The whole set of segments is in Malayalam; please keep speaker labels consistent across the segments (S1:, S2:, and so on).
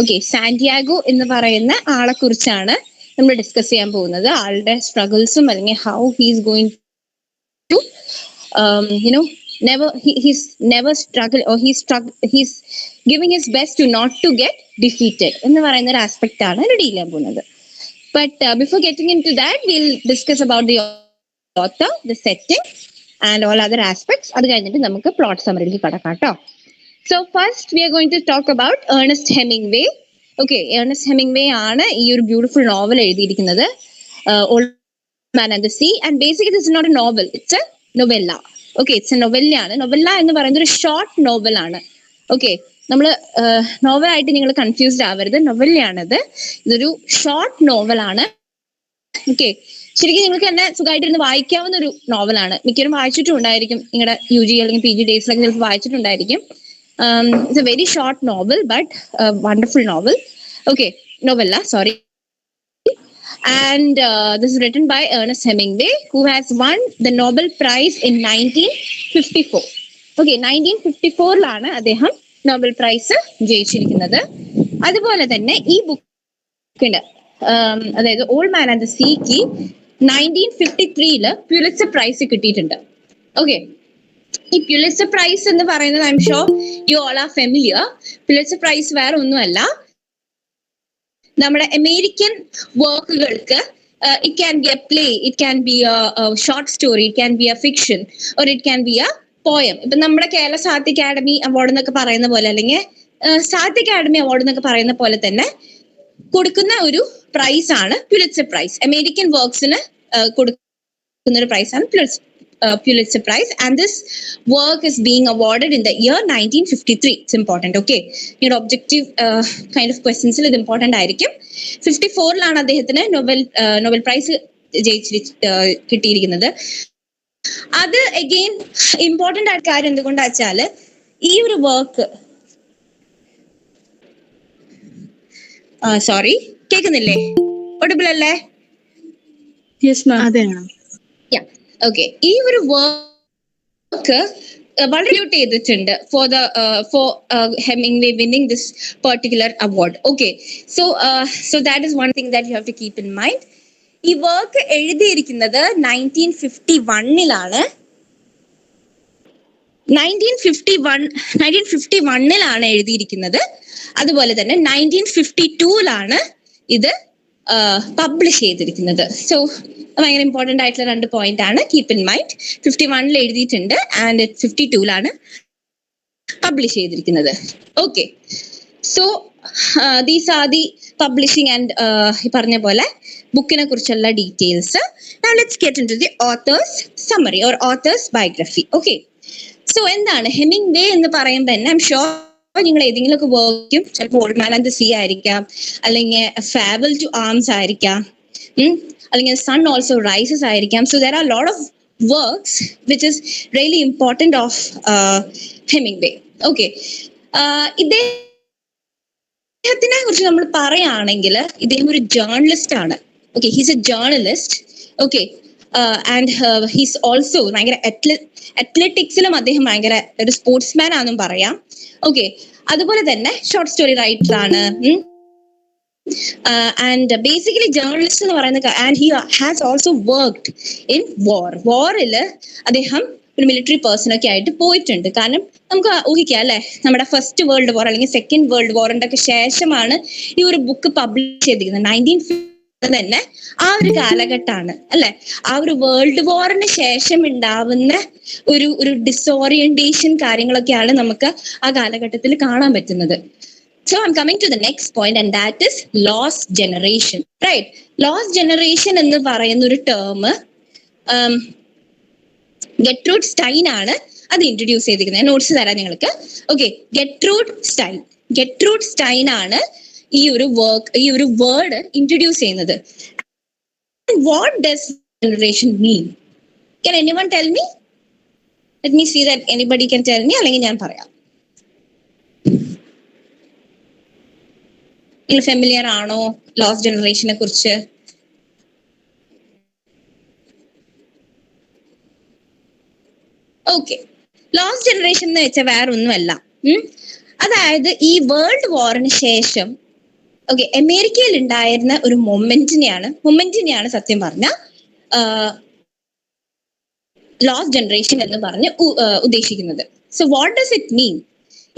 S1: ഓക്കെ, സാന്റിയാഗോ എന്ന് പറയുന്ന ആളെ കുറിച്ചാണ് നമ്മൾ ഡിസ്കസ് ചെയ്യാൻ പോകുന്നത്. ആളുടെ സ്ട്രഗിൾസും അല്ലെങ്കിൽ how he's going to he's never struggle or he's giving his best to not to get defeated എന്ന് പറയുന്ന ഒരു ആസ്പെക്ട് ആണ് ഡീൽ ചെയ്യാൻ പോകുന്നത്. But before getting into that, we'll discuss about the author, the setting, and all other aspects. അത് കഴിഞ്ഞിട്ട് നമുക്ക് പ്ലോട്ട് സമ്മറിയിലേക്ക് കടക്കാം കേട്ടോ. So first we are going to talk about Ernest Hemingway. Okay, Ernest Hemingway ആണ് ഈ ഒരു ബ്യൂട്ടിഫുൾ നോവൽ എഴുതിയിരിക്കുന്നത്, Old Man and the Sea. And basically this is not a novel, it's a novella. Okay, it's a novella ആണ്. Novella എന്ന് പറയുന്നത് ഒരു ഷോർട്ട് നോവൽ ആണ്. ഓക്കെ, നമ്മൾ നോവലായിട്ട് നിങ്ങൾ കൺഫ്യൂസ്ഡ് ആവരുത്, നൊവല്ലയാണത്. ഇതൊരു ഷോർട്ട് നോവലാണ്. ഓക്കെ, ശരിക്കും നിങ്ങൾക്ക് തന്നെ സുഖമായിട്ടിരുന്ന് വായിക്കാവുന്ന ഒരു നോവലാണ്. മിക്കവരും വായിച്ചിട്ടും ഉണ്ടായിരിക്കും, നിങ്ങളുടെ UG അല്ലെങ്കിൽ PG ഡേയ്സിലൊക്കെ ചിലപ്പോൾ വായിച്ചിട്ടുണ്ടായിരിക്കും. It's a very short novel, but a wonderful novel. Okay, novella, sorry. And this is written by Ernest Hemingway, who has won the Nobel Prize in 1954. Okay, 1954 അദ്ദേഹം നോബൽ പ്രൈസ് ജയിച്ചിരിക്കുന്നത്. അതുപോലെ തന്നെ ഈ ബുക്കിന് അതായത് ഓൾഡ് മാൻ ആൻഡ് ദ സീക്ക് 1953 പ്യുലിറ്റ്സർ പ്രൈസ് കിട്ടിയിട്ടുണ്ട്. ഓക്കെ, ഈ പ്യുലിറ്റ്സർ പ്രൈസ് എന്ന് പറയുന്നത് I M sure you all are familiar. Pulitzer prize വേറെ ഒന്നുമല്ല, നമ്മുടെ അമേരിക്കൻ വർക്കുകൾക്ക് it can be a play, it can be a short story, it can be a fiction, or it can be a poem. ഇപ്പൊ നമ്മുടെ കേരള സാഹിത്യ അക്കാദമി അവാർഡ് എന്നൊക്കെ പറയുന്ന പോലെ, അല്ലെങ്കിൽ സാഹിത്യ അക്കാദമി അവാർഡ് എന്നൊക്കെ പറയുന്ന പോലെ തന്നെ കൊടുക്കുന്ന ഒരു പ്രൈസ് ആണ് പ്യുലിറ്റ്സർ പ്രൈസ്. അമേരിക്കൻ വർക്ക്സിന് കൊടുക്കുന്ന ഒരു പ്രൈസ് ആണ് Pulitzer Prize, and this work is being awarded in the year 1953. It's important. Okay, your objective kind of questions is important ആയിരിക്കും. 54 അദ്ദേഹത്തിന് നോബൽ പ്രൈസ് കിട്ടിയിരിക്കുന്നത്. അത് അഗെയിൻ ഇമ്പോർട്ടന്റ് ആയ കാര്യം എന്തുകൊണ്ടാ വെച്ചാല് ഈ ഒരു വർക്ക് സോറി കേൾക്കുന്നില്ലേ? ഓഡിബിൾ അല്ലേ? ഓക്കെ, ഈ ഒരു വർക്ക് വളരെ ചെയ്തിട്ടുണ്ട് for Hemingway winning this particular award. Okay, so that is one thing that you have to keep in mind. ഈ വർക്ക് എഴുതിയിരിക്കുന്നത് 1951 എഴുതിയിരിക്കുന്നത്. അതുപോലെ തന്നെ 1952 ഇത് പബ്ലിഷ് ചെയ്തിരിക്കുന്നത്. സോ ഭയങ്കര ഇമ്പോർട്ടന്റ് ആയിട്ടുള്ള 2 പോയിന്റ് ആണ്, കീപ്പ് ഇൻ മൈൻഡ്. 51 എഴുതിയിട്ടുണ്ട് ആൻഡ് 52 പബ്ലിഷ് ചെയ്തിരിക്കുന്നത്. Okay, so these are the publishing and ഈ പറഞ്ഞ പോലെ ബുക്കിനെ കുറിച്ചുള്ള details. Now let's get into the author's summary or author's biography. Okay, so എന്താണ് ഹെമിംഗ്വേ എന്ന് പറയുമ്പോൾ തന്നെ ഐ എം ഷുവർ നിങ്ങൾ ഏതെങ്കിലുമൊക്കെ വർക്കും, ചിലപ്പോൾ old man and the sea ആയിരിക്കാം, അല്ലെങ്കിൽ ഫാബിൾ ടു ആംസ് ആയിരിക്കാം, അല്ലെങ്കിൽ സൺ ഓൾസോ റൈസസ് ആയിരിക്കാം. So there are lot of works which is really important of Hemingway. Okay, ഇദ്ദേഹത്തിനെ കുറിച്ച് നമ്മൾ പറയുകയാണെങ്കിൽ ഇദ്ദേഹം ഒരു ജേർണലിസ്റ്റ് ആണ്. Okay, he's a journalist. Okay, and he's also ഭയങ്കര അത്ലറ്റിക്സിലും അദ്ദേഹം ഭയങ്കര ഒരു സ്പോർട്സ്മാൻ ആണെന്നും പറയാം. ഓക്കെ, അതുപോലെ തന്നെ ഷോർട്ട് സ്റ്റോറി റൈറ്റർ ആണ്. ആൻഡ് ബേസിക്കലി ജേർണലിസ്റ്റ് എന്ന് പറയുന്ന, and he has also worked in വാറിൽ അദ്ദേഹം ഒരു മിലിറ്ററി പേഴ്സൺ ഒക്കെ ആയിട്ട് പോയിട്ടുണ്ട്. കാരണം നമുക്ക് ഊഹിക്കാം അല്ലെ, നമ്മുടെ ഫസ്റ്റ് വേൾഡ് വാർ അല്ലെങ്കിൽ സെക്കൻഡ് വേൾഡ് വാറിന്റെ ഒക്കെ ശേഷമാണ് ഈ ഒരു ബുക്ക് പബ്ലിഷ് ചെയ്തിരിക്കുന്നത്. 1950 തന്നെ ആ ഒരു കാലഘട്ടമാണ് അല്ലെ. ആ ഒരു വേൾഡ് വാറിന് ശേഷം ഉണ്ടാവുന്ന ഒരു ഡിസോറിയന്റേഷൻ കാര്യങ്ങളൊക്കെയാണ് നമുക്ക് ആ കാലഘട്ടത്തിൽ കാണാൻ പറ്റുന്നത്. So I'm coming to the next point, and that is lost generation. Right, lost generation എന്ന് പറയുന്ന ഒരു ടേം ഗെട്രൂഡ് സ്റ്റൈൻ ആണ് അത് ഇൻട്രൊഡ്യൂസ് ചെയ്തിരിക്കുന്നത്. നോട്ട്സ് തരാം നിങ്ങൾക്ക്. ഓക്കെ, ഗെട്രൂഡ് സ്റ്റൈൻ ആണ് ഈ ഒരു വേർഡ് ഇൻട്രൊഡ്യൂസ് ചെയ്യുന്നത്. What does generation mean? Can anyone tell me? Let me see that anybody can tell me, അല്ലെങ്കിൽ ഞാൻ പറയാം. നിങ്ങൾ ഫെമിലിയർ ആണോ ലോസ്റ്റ് ജനറേഷനെ കുറിച്ച്? ഓക്കെ, ലോസ്റ്റ് ജനറേഷൻ എന്ന് വെച്ചാൽ വേറെ ഒന്നുമല്ല. അതായത് ഈ വേൾഡ് വാറിന് ശേഷം ഓക്കെ, അമേരിക്കയിൽ ഉണ്ടായിരുന്ന ഒരു മൊമെന്റിനെയാണ് സത്യം പറഞ്ഞ ലോസ്റ്റ് ജനറേഷൻ എന്ന് പറഞ്ഞ് ഉദ്ദേശിക്കുന്നത്. So what does it mean?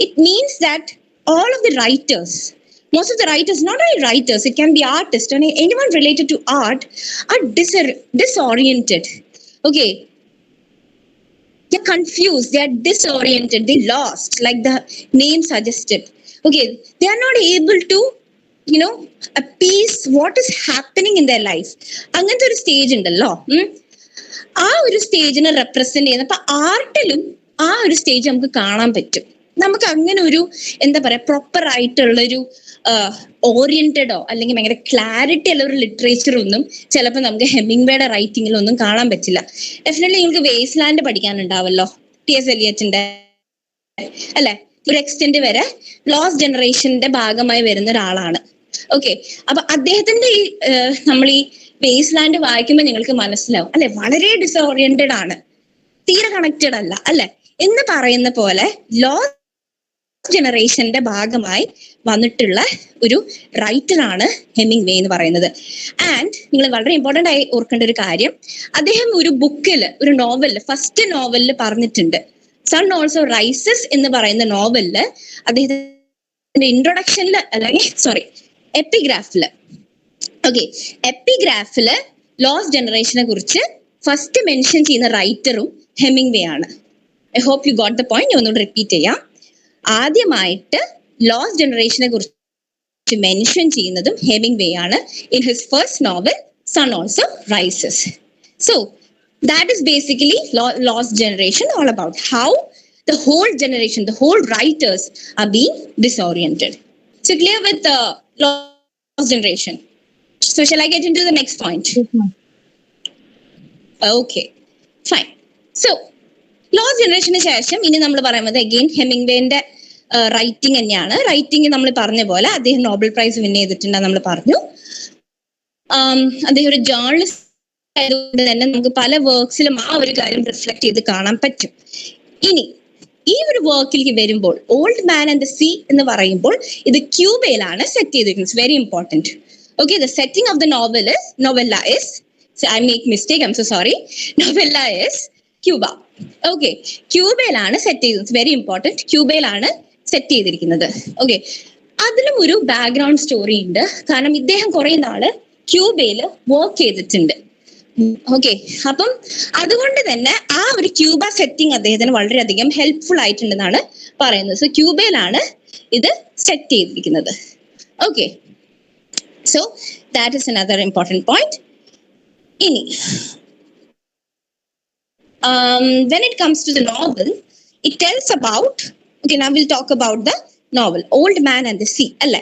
S1: It means that all of the writers, most of the writers, not only writers, it can be artists and anyone related to art, are disoriented. Okay, they're confused, they're disoriented, they lost, like the name suggested. Okay, they are not able to, appease what is happening in their life. അങ്ങനത്തെ ഒരു സ്റ്റേജ് ഉണ്ടല്ലോ, ആ ഒരു സ്റ്റേജിനെ റെപ്രസെന്റ് ചെയ്യുന്ന, അപ്പൊ ആർട്ടിലും ആ ഒരു സ്റ്റേജ് നമുക്ക് കാണാൻ പറ്റും. നമുക്ക് അങ്ങനെ ഒരു എന്താ പറയാ പ്രോപ്പർ ആയിട്ടുള്ളൊരു ഓറിയന്റഡോ അല്ലെങ്കിൽ ഭയങ്കര ക്ലാരിറ്റി ഉള്ള ഒരു ലിറ്ററേച്ചർ ഒന്നും ചിലപ്പോൾ നമുക്ക് ഹെമിംഗ്വേയുടെ റൈറ്റിങ്ങിലൊന്നും കാണാൻ പറ്റില്ല. ഡെഫിനറ്റ്ലി നിങ്ങൾക്ക് വേസ്റ്റ്ലാൻഡ് പഠിക്കാനുണ്ടാവല്ലോ, T.S. എലിയറ്റിന്റെ അല്ലെ, ഒരു എക്സ്റ്റെന്റ് വരെ ലോസ്റ്റ് ജനറേഷന്റെ ഭാഗമായി വരുന്ന ഒരാളാണ്. ഓക്കെ, അപ്പൊ അദ്ദേഹത്തിന്റെ ഈ നമ്മൾ ഈ വേസ്റ്റ്ലാൻഡ് വായിക്കുമ്പോൾ നിങ്ങൾക്ക് മനസ്സിലാവും അല്ലെ, വളരെ ഡിസോറിയന്റഡ് ആണ്, തീരെ കണക്റ്റഡ് അല്ല അല്ലെ എന്ന് പറയുന്ന പോലെ ലോസ്റ്റ് ജനറേഷന്റെ ഭാഗമായി വന്നിട്ടുള്ള ഒരു റൈറ്ററാണ് ഹെമിംഗ്വേ എന്ന് പറയുന്നത്. ആൻഡ് നിങ്ങൾ വളരെ ഇമ്പോർട്ടന്റ് ആയി ഓർക്കേണ്ട ഒരു കാര്യം, അദ്ദേഹം ഒരു ബുക്കിൽ, ഒരു നോവലില്, ഫസ്റ്റ് നോവലില് പറഞ്ഞിട്ടുണ്ട്, സൺ ഓൾസോ റൈസസ് എന്ന് പറയുന്ന നോവലില് അദ്ദേഹത്തിന്റെ ഇൻട്രൊഡക്ഷനില്, അല്ലെങ്കിൽ എപ്പിഗ്രാഫില്, ഓക്കെ, എപ്പിഗ്രാഫില് ലോസ്റ്റ് ജനറേഷനെ കുറിച്ച് ഫസ്റ്റ് മെൻഷൻ ചെയ്യുന്ന റൈറ്ററും ഹെമിംഗ്വേ ആണ്. I hope you got the point. ഞാൻ ഒന്നുകൂടി റിപ്പീറ്റ് ചെയ്യാം. ആദ്യമായിട്ട് ലോസ്റ്റ് ജനറേഷനെ കുറിച്ച് മെൻഷൻ ചെയ്യുന്നതും ഹെമിംഗ്വേ ആണ് in his first novel Sun also Rises. So that is basically lost generation, all about how the whole generation, the whole writers are being disoriented. So clear with the lost generation. So shall I get into the next point? Okay, fine. So lost ജനറേഷന് ശേഷം ഇനി നമ്മൾ പറയുന്നത് അഗെയിൻ ഹെമിംഗ്വേന്റെ റൈറ്റിംഗ് തന്നെയാണ്. റൈറ്റിംഗ് നമ്മൾ പറഞ്ഞ പോലെ അദ്ദേഹം നോബൽ പ്രൈസ് വിൻ ചെയ്തിട്ടുണ്ടെന്ന് നമ്മൾ പറഞ്ഞു. അദ്ദേഹം ഒരു ജേർണലിസ്റ്റ് ആയതുകൊണ്ട് തന്നെ നമുക്ക് പല വർക്ക്സിലും ആ ഒരു കാര്യം റിഫ്ലക്ട് ചെയ്ത് കാണാൻ പറ്റും. ഇനി ഈ ഒരു വർക്കിലേക്ക് വരുമ്പോൾ old man and the sea എന്ന് പറയുമ്പോൾ ഇത് ക്യൂബയിലാണ് സെറ്റ് ചെയ്തിരിക്കുന്നത്. Very important. Okay, the setting of the novella is, I make mistake, I am so sorry, novella is Cuba. Okay, ക്യൂബയിലാണ് സെറ്റ് ചെയ്തത്. വെരി ഇമ്പോർട്ടന്റ്, ക്യൂബയിലാണ് സെറ്റ് ചെയ്തിരിക്കുന്നത്. ഓക്കെ, അതിലും ഒരു ബാക്ക്ഗ്രൗണ്ട് സ്റ്റോറി ഉണ്ട്. കാരണം ഇദ്ദേഹം കുറെ നാള് ക്യൂബയിൽ വർക്ക് ചെയ്തിട്ടുണ്ട്. ഓക്കെ, അപ്പം അതുകൊണ്ട് തന്നെ ആ ഒരു ക്യൂബ സെറ്റിംഗ് അദ്ദേഹത്തിന് വളരെയധികം ഹെൽപ്ഫുൾ ആയിട്ടുണ്ടെന്നാണ് പറയുന്നത്. സോ ക്യൂബയിലാണ് ഇത് സെറ്റ് ചെയ്തിരിക്കുന്നത്. Okay, so that is another important point. ഇനി when it comes to the novel, it tells about, okay, now we'll talk about the novel Old Man and the Sea അല്ലേ.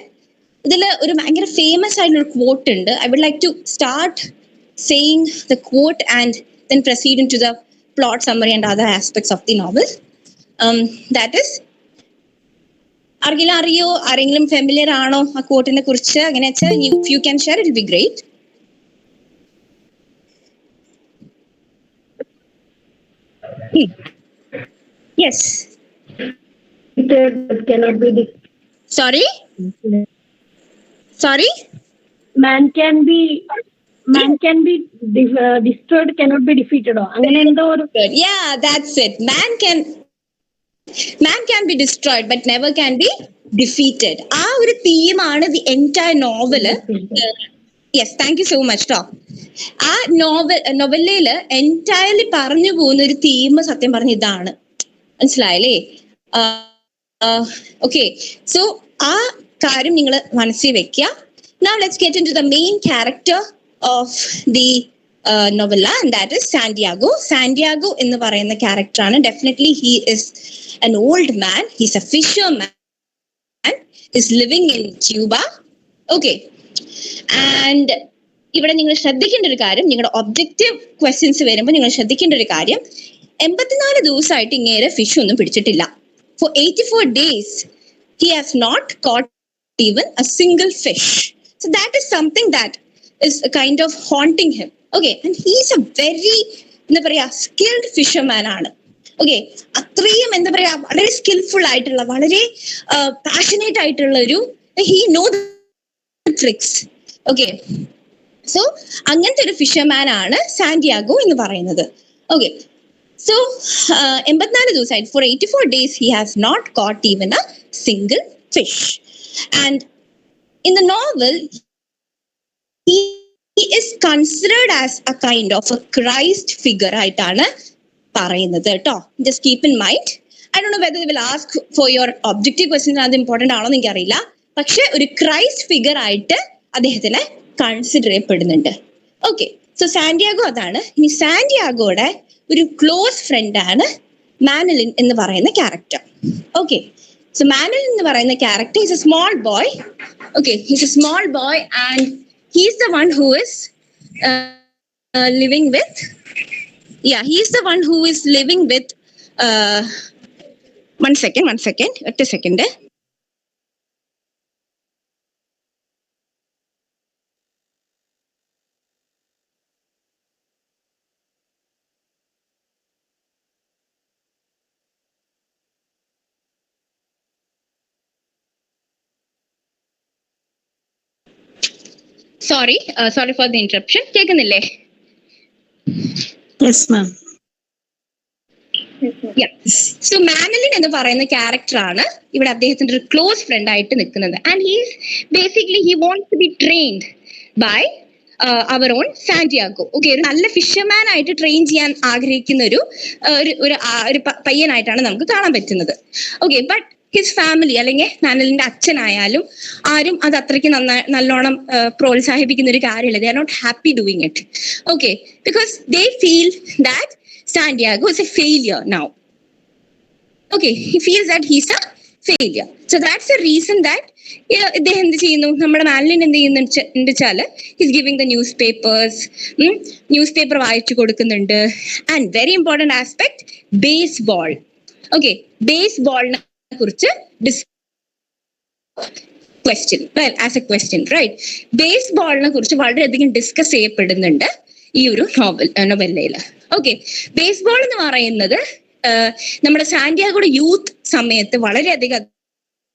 S1: ഇതിൽ ഒരു ഭയങ്കര ഫേമസ് ആയിട്ടുള്ള ഒരു quote ഉണ്ട്. I would like to start saying the quote and then proceed into the plot summary and other aspects of the novel. That is, ആർക്കെങ്കിലും അറിയോ, ആരെങ്കിലും ഫെമിലിയർ ആണോ ആ quote-നെ കുറിച്ച്? അങ്ങനെ വെച്ചാൽ if you can share, it will be great. Yes.
S2: Cannot be
S1: Sorry?
S2: Man can be destroyed, cannot be defeated.
S1: Yeah, that's it. Man can be destroyed but never can be defeated. ആ ഒരു തീമാണ് the entire novel. Yes, thank you so much, Tom. ആ നോവലില് എൻറ്റയർലി പറഞ്ഞു പോകുന്ന ഒരു തീം സത്യം പറഞ്ഞ ഇതാണ്. മനസ്സിലായല്ലേ? ഓക്കെ, സോ ആ കാര്യം നിങ്ങൾ മനസ്സിൽ വെക്കുക. Now let's get into the main character of the novella, and that is Santiago. Santiago എന്ന് പറയുന്ന ക്യാരക്ടറാണ്. Definitely he is an old man. He's a fisherman. He's living in Cuba. Okay, and ഇവിടെ നിങ്ങൾ ശ്രദ്ധിക്കേണ്ട ഒരു കാര്യം, നിങ്ങളുടെ ഒബ്ജക്റ്റീവ് ക്വസ്റ്റ്യൻസ് വരുമ്പോൾ നിങ്ങൾ ശ്രദ്ധിക്കേണ്ട ഒരു കാര്യം, 84 ദിവസമായിട്ട് ഇങ്ങേരെ ഫിഷ് ഒന്നും പിടിച്ചിട്ടില്ല. For 84 days he has not caught even a single fish. So that is something that is kind of haunting him. Okay, and he is a very എന്താ പറയാ skilled fisherman ആണ്. ഓക്കെ, അത്രയും എന്താ പറയാ വളരെ സ്കിൽഫുൾ ആയിട്ടുള്ള, വളരെ പാഷനേറ്റ് ആയിട്ടുള്ള ഒരു, he knows tricks. Okay, so അങ്ങനത്തെ ഒരു ഫിഷർമാൻ ആണ് സാന്റിയാഗോ എന്ന് പറയുന്നത്. ഓക്കെ, സോ 84 ദിവസമായിട്ട് four 84 days he has not caught even a single fish. And in the novel he is considered as a kind of a Christ figure ആയിട്ടാണ് പറയുന്നത് കേട്ടോ. Just keep in mind. I don't know whether they will ask for your objective question, അത് ഇമ്പോർട്ടന്റ് ആണോ എന്ന് എനിക്കറിയില്ല. പക്ഷെ ഒരു ക്രൈസ്റ്റ് ഫിഗർ ആയിട്ട് അദ്ദേഹത്തിനെ കൺസിഡർ ചെയ്യപ്പെടുന്നുണ്ട്. ഓക്കെ, സോ സാന്റിയാഗോ അതാണ്. ഇനി സാന്റിയാഗോയുടെ ഒരു ക്ലോസ് ഫ്രണ്ട് ആണ് മാനലിൻ എന്ന് പറയുന്ന ക്യാരക്ടർ. ഓക്കെ, സോ മാനലിൻ എന്ന് പറയുന്ന character is A small boy. Okay, he's A small boy and he's the one who is living with, yeah, he's the one who is living with one second a second. Sorry for the interruption. കേൾക്കുന്നില്ലേ?
S3: Yes, ma'am.
S1: Yeah. So മാനലിൻ എന്ന് പറയുന്ന ക്യാരക്ടർ ആണ് ഇവിടെ അദ്ദേഹത്തിന്റെ ഒരു ക്ലോസ് ഫ്രണ്ട് ആയിട്ട് നിൽക്കുന്നത്. And he wants to be trained by our own Santiago. Okay, ഒരു നല്ല ഫിഷർമാൻ ആയിട്ട് ട്രെയിൻ ചെയ്യാൻ ആഗ്രഹിക്കുന്ന ഒരു പയ്യനായിട്ടാണ് നമുക്ക് കാണാൻ പറ്റുന്നത്. ഓക്കെ, ബട്ട് ഹിസ് ഫാമിലി അല്ലെങ്കിൽ മാനലിന്റെ അച്ഛനായാലും ആരും അത് അത്രയ്ക്ക് നല്ലോണം പ്രോത്സാഹിപ്പിക്കുന്ന ഒരു കാര്യമില്ല. They are not happy doing it. Okay, because they feel that Santiago is a failure now. Okay, he feels that he's a failure. So that's the reason that ഇദ്ദേഹം എന്ത് ചെയ്യുന്നു, നമ്മുടെ മാനലിൻ എന്ത് ചെയ്യുന്നു വെച്ചാല് he's giving the newspaper വായിച്ചു കൊടുക്കുന്നുണ്ട്. And very important aspect, baseball. Okay, ബേസ്ബോളിനെ കുറിച്ച് ബേസ്ബോളിനെ കുറിച്ച് വളരെയധികം ഡിസ്കസ് ചെയ്യപ്പെടുന്നുണ്ട് ഈ ഒരു നോവല്ലയില്. ഓക്കെ, ബേസ്ബോൾ എന്ന് പറയുന്നത് നമ്മുടെ സാന്റിയാഗോയുടെ യൂത്ത് സമയത്ത് വളരെയധികം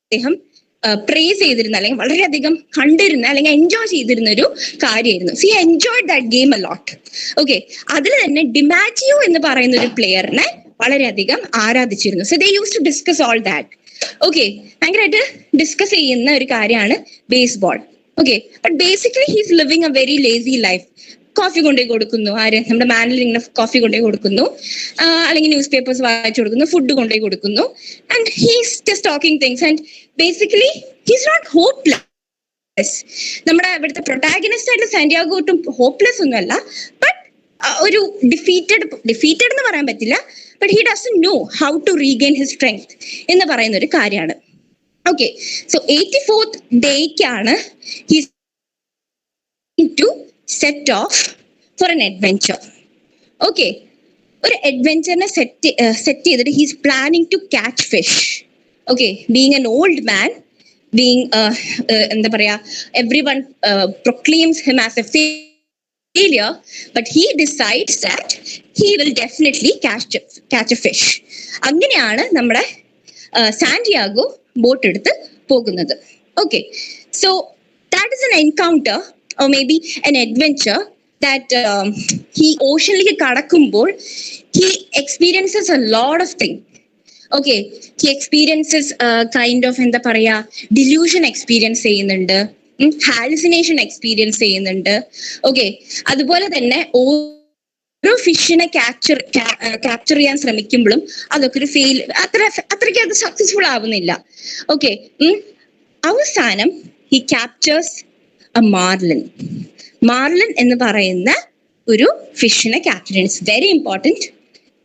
S1: അദ്ദേഹം പ്രേസ് ചെയ്തിരുന്ന അല്ലെങ്കിൽ വളരെയധികം കണ്ടിരുന്ന അല്ലെങ്കിൽ എൻജോയ് ചെയ്തിരുന്ന ഒരു കാര്യമായിരുന്നു. She enjoyed that game a lot. Okay, അതിൽ തന്നെ ഡിമാറ്റിയോ എന്ന് പറയുന്ന ഒരു പ്ലെയറിനെ വളരെയധികം ആരാധിച്ചിരുന്നു. So they use to discuss all that. Okay, ഭയങ്കരമായിട്ട് ഡിസ്കസ് ചെയ്യുന്ന ഒരു കാര്യമാണ് baseball. Okay, but basically he's living a very lazy life. Coffee കൊണ്ടുപോയി കൊടുക്കുന്നു, ആര്, നമ്മുടെ മാനലിൻ ഇങ്ങനെ കോഫി കൊണ്ടുപോയി കൊടുക്കുന്നു, അല്ലെങ്കിൽ ന്യൂസ് പേപ്പേഴ്സ് വായിച്ചു കൊടുക്കുന്നു, ഫുഡ് കൊണ്ടുപോയി കൊടുക്കുന്നു. And he's just talking things and basically he's not hopeless. നമ്മുടെ ഇവിടുത്തെ പ്രൊട്ടാഗനിസ്റ്റ് ആയിട്ടുള്ള സാന്റിയാഗോ ഒട്ടും ഹോപ്പ്ലെസ് ഒന്നുമല്ല, ബട്ട് ഒരു ഡിഫീറ്റഡ് എന്ന് പറയാൻ പറ്റില്ല, but he doesn't know how to regain his strength എന്ന് പറയുന്ന ഒരു കാര്യമാണ്. ഓക്കെ, സോ 84th ഡേക്കാണ് he's to set off for an adventure. Okay, ഒരു അഡ്വെഞ്ചറിനെ സെറ്റ് ചെയ്തിട്ട് he's planning to catch fish. Okay, being an old man, being എന്താ പറയാ, everyone proclaims him as a failure, but he decides that he will definitely catch a fish. അങ്ങനെയാണ് നമ്മുടെ സാന്റിയാഗോ ബോട്ട് എടുത്ത് പോകുന്നത്. Okay, so that is an encounter or maybe an adventure that he oceanലേക്ക് കടക്കുമ്പോൾ he experiences a lot of things. Okay, he experiences kind of എന്താ പറയാ, delusion experience ചെയ്യുന്നുണ്ട്, ഹാലുസിനേഷൻ എക്സ്പീരിയൻസ് ചെയ്യുന്നുണ്ട്. ഓക്കെ, അതുപോലെ തന്നെ ഓരോ ഫിഷിനെ ക്യാപ്ചർ ചെയ്യാൻ ശ്രമിക്കുമ്പോഴും അതൊക്കെ ഒരു അത്രയ്ക്ക് അത് സക്സസ്ഫുൾ ആവുന്നില്ല. ഓക്കെ, അവസാനം he captures മാർലിൻ എന്ന് പറയുന്ന ഒരു ഫിഷിനെ ക്യാപ്ചർ ചെയ്യുന്നത്. It's very important.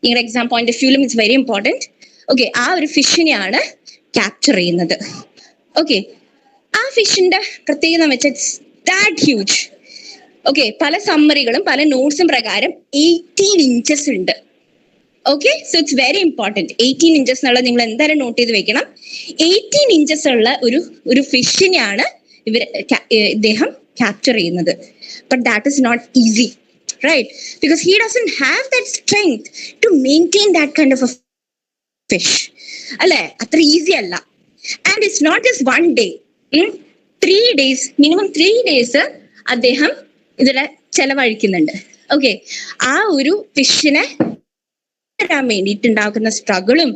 S1: നിങ്ങളുടെ എക്സാം പോയിന്റ് ഓഫ് വ്യൂലും ഇറ്റ്സ് വെരി ഇമ്പോർട്ടൻറ്റ്. ഓക്കെ, ആ ഒരു ഫിഷിനെയാണ് ക്യാപ്ചർ ചെയ്യുന്നത്. ഓക്കെ, ആ ഫിഷിന്റെ പ്രത്യേകത എന്ന് വെച്ചാൽ ഇറ്റ്സ് ദാറ്റ് ഹ്യൂജ്. ഓക്കെ, പല സമ്മറികളും പല നോട്ട്സും പ്രകാരം 18 inches ഉണ്ട്. Okay, so it's very important. 18 inches എന്നുള്ളത് നിങ്ങൾ എന്തായാലും നോട്ട് ചെയ്ത് വെക്കണം. 18 inches ഉള്ള ഒരു ഫിഷിനെയാണ് ഇദ്ദേഹം ക്യാപ്ചർ ചെയ്യുന്നത്. But that is not easy, right? Because he doesn't have that strength to maintain that kind of a fish. അല്ലെ, അത്ര ഈസി അല്ല. And it's not just 1 day, 3 days, minimum 3 days അദ്ദേഹം ഇതിലെ ചെലവഴിക്കുന്നുണ്ട്. ഓക്കെ, ആ ഒരു ഫിഷിനെ തരാൻ വേണ്ടിയിട്ടുണ്ടാക്കുന്ന സ്ട്രഗിളും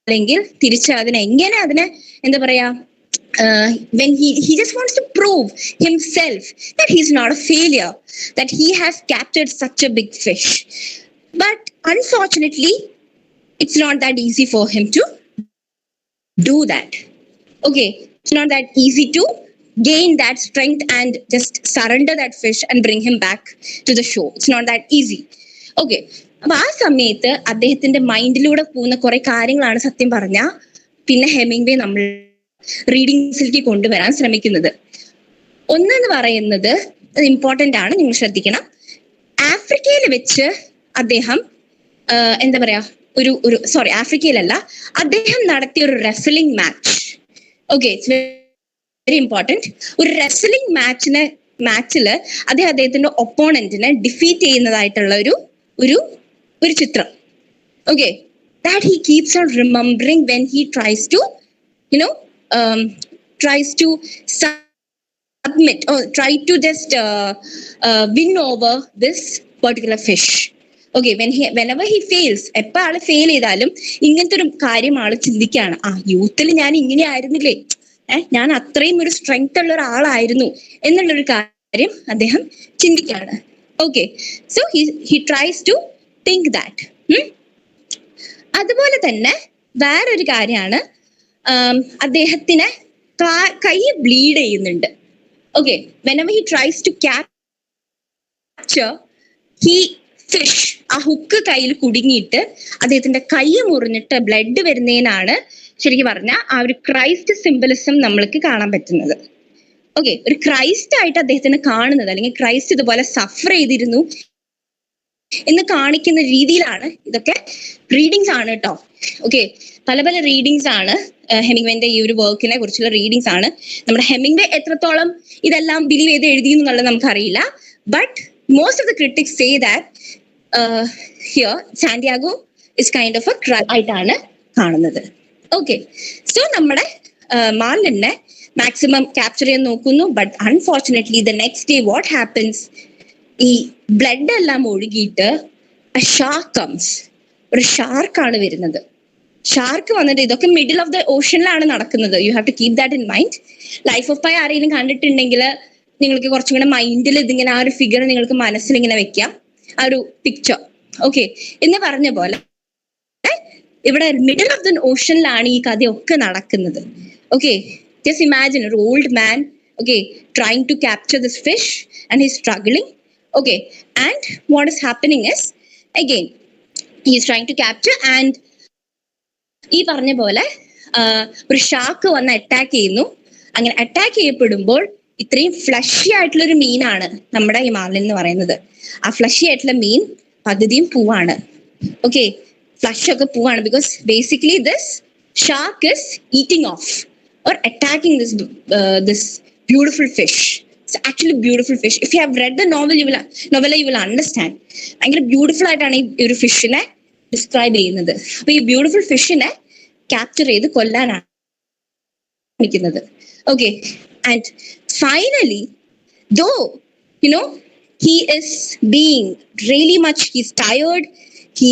S1: അല്ലെങ്കിൽ തിരിച്ച് എങ്ങനെ അതിനെ എന്താ പറയാ, when he just wants to prove himself that he's not a failure, that he has captured such a big fish. But unfortunately, it's not that easy for him to do that. Okay, it's not that easy to gain that strength and just surrender that fish and bring him back to the shore. It's not that easy. Okay, അപ്പൊ ആ സമയത്ത് അദ്ദേഹത്തിന്റെ മൈൻഡിലൂടെ പോകുന്ന കുറെ കാര്യങ്ങളാണ് സത്യം പറഞ്ഞ പിന്നെ ഹെമിംഗ്വേ നമ്മൾ റീഡിങ്സിലേക്ക് കൊണ്ടുവരാൻ ശ്രമിക്കുന്നത്. ഒന്നെന്ന് പറയുന്നത് ഇമ്പോർട്ടന്റ് ആണ്, നിങ്ങൾ ശ്രദ്ധിക്കണം. ആഫ്രിക്കയിൽ വെച്ച് അദ്ദേഹം എന്താ പറയാ ആഫ്രിക്കയിലല്ല, അദ്ദേഹം നടത്തിയ ഒരു wrestling match. Okay, it's very important. ഒരു റെസ്ലിംഗ് മാച്ചില് അദ്ദേഹത്തിന്റെ ഒപ്പോണന്റിനെ ഡിഫീറ്റ് ചെയ്യുന്നതായിട്ടുള്ള ഒരു ചിത്രം. Okay, that he keeps on remembering when he tries to submit or try to just win over this particular fish. Okay, whenever he fails, എപ്പോ ആള് ഫെയിൽ ചെയ്താലും ഇങ്ങനത്തെ ഒരു കാര്യം ആള് ചിന്തിക്കുകയാണ്, യൂത്തിൽ ഞാൻ ഇങ്ങനെ ആയിരുന്നില്ലേ, ഞാൻ അത്രയും ഒരു സ്ട്രെങ്ത് ഉള്ള ഒരാളായിരുന്നു എന്നുള്ളൊരു കാര്യം അദ്ദേഹം ചിന്തിക്കുകയാണ്. Okay, so he tries to think that. അതുപോലെ തന്നെ വേറൊരു കാര്യമാണ്, അദ്ദേഹത്തിന് കൈ ബ്ലീഡ് ചെയ്യുന്നുണ്ട്. Okay, whenever he tries to capture fish, ആ ഹുക്ക് കയ്യിൽ കുടുങ്ങിയിട്ട് അദ്ദേഹത്തിന്റെ കൈ മുറിഞ്ഞിട്ട് ബ്ലഡ് വരുന്നതിനാണ് ശരിക്കും പറഞ്ഞാൽ ആ ഒരു ക്രൈസ്റ്റ് സിംബലിസം നമ്മൾക്ക് കാണാൻ പറ്റുന്നത്. ഓക്കെ, ഒരു ക്രൈസ്റ്റ് ആയിട്ട് അദ്ദേഹത്തിന് കാണുന്നത്, അല്ലെങ്കിൽ ക്രൈസ്റ്റ് ഇതുപോലെ സഫർ ചെയ്തിരുന്നു എന്ന് കാണിക്കുന്ന രീതിയിലാണ് ഇതൊക്കെ. റീഡിങ്സ് ആണ് കേട്ടോ. ഓക്കെ, പല പല റീഡിങ്സ് ആണ് ഹെമിംഗ്വേന്റെ ഈ ഒരു വർക്കിനെ കുറിച്ചുള്ള റീഡിങ്സ് ആണ്. നമ്മുടെ ഹെമിംഗ്വേ എത്രത്തോളം ഇതെല്ലാം ബിലീവ് ചെയ്ത് എഴുതി എന്നുള്ളത് നമുക്കറിയില്ല. But most of the critics say that here Santiago is kind of A cry ആയിട്ടാണ് കാണുന്നത്. ഓക്കെ, സോ നമ്മുടെ മാർലിനെ മാക്സിമം ക്യാപ്ചർ ചെയ്യാൻ നോക്കുന്നു. But unfortunately the next day what happens, ഈ ബ്ലഡ് എല്ലാം ഒഴുകിയിട്ട് ഷാർക്ക് കംസ്. ഒരു ഷാർക്കാണ് വരുന്നത്. ഷാർക്ക് വന്നിട്ട്, ഇതൊക്കെ മിഡിൽ ഓഫ് ദ ഓഷനിലാണ് നടക്കുന്നത്. You have to keep that in mind. Life of Pi ആരെങ്കിലും കണ്ടിട്ടുണ്ടെങ്കിൽ നിങ്ങൾക്ക് കുറച്ചും കൂടെ മൈൻഡിൽ ഇതിങ്ങനെ ആ ഒരു ഫിഗർ നിങ്ങൾക്ക് മനസ്സിൽ ഇങ്ങനെ വെക്കാം, ആ ഒരു പിക്ചർ. ഓക്കെ, എന്ന് പറഞ്ഞ പോലെ ഇവിടെ മിഡിൽ ഓഫ് ദ ഓഷനിലാണ് ഈ കഥയൊക്കെ നടക്കുന്നത്. ഓക്കെ, ജസ്റ്റ് ഇമാജിൻ ഒരു old man, okay, trying to capture this fish and he struggling. Okay, and what is happening is, again, he is trying to capture, and ഈ പറഞ്ഞ പോലെ ഒരു ഷാർക്ക് വന്ന് അറ്റാക്ക് ചെയ്യുന്നു. അങ്ങനെ അറ്റാക്ക് ചെയ്യപ്പെടുമ്പോൾ ഇത്രയും ഫ്ലഷി ആയിട്ടുള്ള ഒരു മീനാണ് നമ്മുടെ ഈ മാർലിൻ എന്ന് പറയുന്നത്. ആ ഫ്ലഷി ആയിട്ടുള്ള മീൻ പകുതിയും പൂവാണ്. ഓക്കെ, ഫ്ലഷ് ഒക്കെ പൂവാണ്. Because basically this shark is eating of or attacking this beautiful fish. It's actually beautiful fish. If you have read the novel, you will understand. ഭയങ്കര ബ്യൂട്ടിഫുൾ ആയിട്ടാണ് ഈ ഒരു ഫിഷിനെ ഡിസ്ക്രൈബ് ചെയ്യുന്നത്. അപ്പൊ ഈ ബ്യൂട്ടിഫുൾ ഫിഷിനെ ക്യാപ്ചർ ചെയ്ത് കൊല്ലാനാണ് ശ്രമിക്കുന്നത്. Okay, and finally though he is being really much, he's tired, he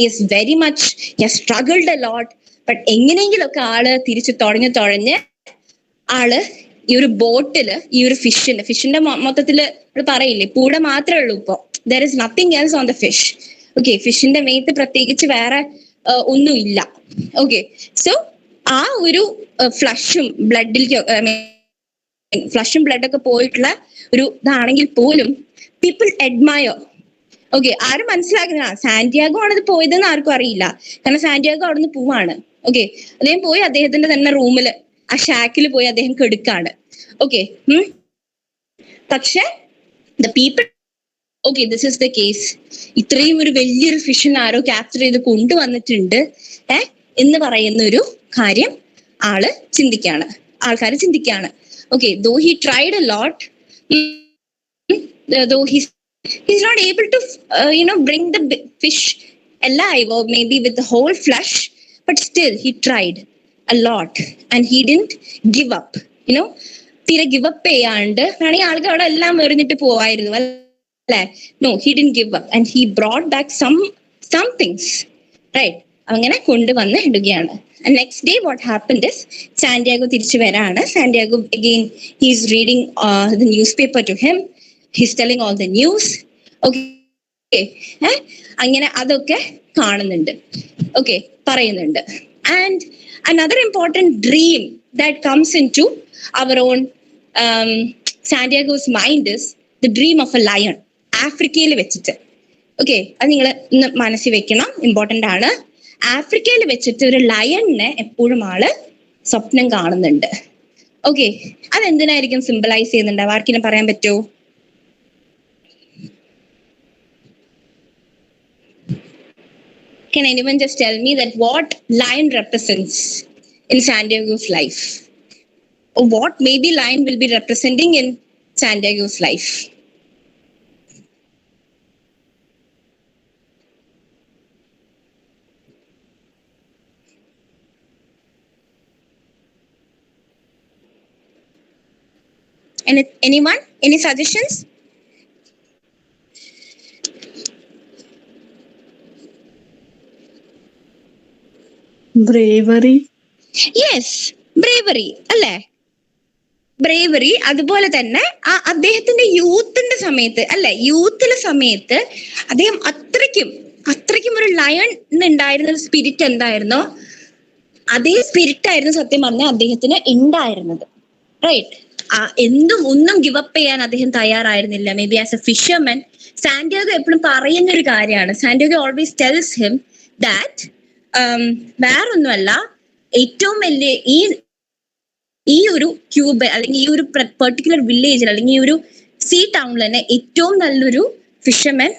S1: is very much, he has struggled a lot. But എങ്ങനെയെങ്കിലൊക്കെ ആള് തിരിച്ച് തുഴഞ്ഞ് ആള് ഈ ഒരു ബോട്ടില് ഈ ഒരു ഫിഷിന്റെ മൊത്തത്തില് പറയില്ലേ, പൂട മാത്രമേ ഉള്ളൂ ഇപ്പൊ. There is nothing else on the fish. Okay, ഫിഷിന്റെ മേത്ത് പ്രത്യേകിച്ച് വേറെ ഒന്നുമില്ല. ഓക്കെ, സോ ആ ഒരു ഫ്ലഷും ബ്ലഡൊക്കെ പോയിട്ടുള്ള ഒരു ഇതാണെങ്കിൽ പോലും പീപ്പിൾ അഡ്മയർ. ഓക്കെ, ആരും മനസ്സിലാക്കുന്ന സാന്റിയാഗോ ആണിത് പോയതെന്ന് ആർക്കും അറിയില്ല. കാരണം സാന്റിയാഗോ അവിടുന്ന് പോവാണ്. ഓക്കെ, അദ്ദേഹം പോയി അദ്ദേഹത്തിന്റെ തന്നെ റൂമില് ആ ഷാക്കിൽ പോയി അദ്ദേഹം കെടുക്കാണ്. ഓക്കെ, പക്ഷെ the people, okay, this is the case, ഇത്രയും ഒരു വലിയൊരു ഫിഷിനെ ആരോ ക്യാപ്ചർ ചെയ്ത് കൊണ്ടുവന്നിട്ടുണ്ട് എന്ന് പറയുന്ന ഒരു കാര്യം ആൾക്കാർ ചിന്തിക്കാണ്. Okay, though he tried a lot, though he's not able to bring the fish alive, or maybe with the whole flesh, but still he tried a lot and he didn't give up. You know തീരെ ഗിവ് അപ്പ് ചെയ്യാണ്ട് വേണമെങ്കിൽ ആൾക്ക് അവിടെ എല്ലാം എറിഞ്ഞിട്ട് പോവായിരുന്നു അല്ലേ. No, he didn't give up and he brought back some things, right. അങ്ങനെ കൊണ്ടുവന്ന് ഇടുകയാണ്. Next day what happened is, Santiago തിരിച്ചു വരാണ്. Santiago again he is reading the newspaper to him, he is telling all the news. Okay, അങ്ങനെ അതൊക്കെ കാണുന്നുണ്ട്, ഓക്കെ, പറയുന്നുണ്ട്. And another important dream that comes into our own Santiago's mind is the dream of a lion, ആഫ്രിക്കയിൽ വെച്ചിട്ട്. ഓക്കെ, അത് നിങ്ങൾ ഇന്ന് മനസ്സിൽ വെക്കണം, ഇമ്പോർട്ടന്റ് ആണ്. ആഫ്രിക്കയിൽ വെച്ചിട്ട് ഒരു ലയണിനെ എപ്പോഴും ആള് സ്വപ്നം കാണുന്നുണ്ട്. ഓക്കെ, അതെന്തിനായിരിക്കും സിംബലൈസ് ചെയ്യുന്നുണ്ട്, ആർക്കെങ്കിലും പറയാൻ പറ്റുമോ? Can anyone just tell me that what lion represents in Santiago's life? Or what maybe lion will be representing in Santiago's life? Anyone? Any suggestions?
S2: Bravery.
S1: Yes, bravery അല്ലേ, ബ്രേവറി. അതുപോലെ തന്നെ അദ്ദേഹത്തിന്റെ യൂത്തിന്റെ സമയത്ത് അല്ലെ, യൂത്തിലെ സമയത്ത് അദ്ദേഹം അത്രയ്ക്കും ഒരു ലയൺ ഉണ്ടായിരുന്ന ഒരു സ്പിരിറ്റ് എന്തായിരുന്നോ, അതേ സ്പിരിറ്റ് ആയിരുന്നു സത്യം പറഞ്ഞാൽ അദ്ദേഹത്തിന് ഉണ്ടായിരുന്നത്, റൈറ്റ്. ഒന്നും ഗിവപ്പ് ചെയ്യാൻ അദ്ദേഹം തയ്യാറായിരുന്നില്ല. May be as A fisherman Santiago എപ്പോഴും പറയുന്ന ഒരു കാര്യമാണ്, Santiago always tells him that വേറൊന്നുമല്ല, ഏറ്റവും വലിയ ഈ ഒരു ക്യൂബ് അല്ലെങ്കിൽ ഈ ഒരു പെർട്ടിക്കുലർ വില്ലേജിൽ അല്ലെങ്കിൽ ഈ ഒരു സീ ടൗണിൽ തന്നെ ഏറ്റവും നല്ലൊരു ഫിഷർമാൻ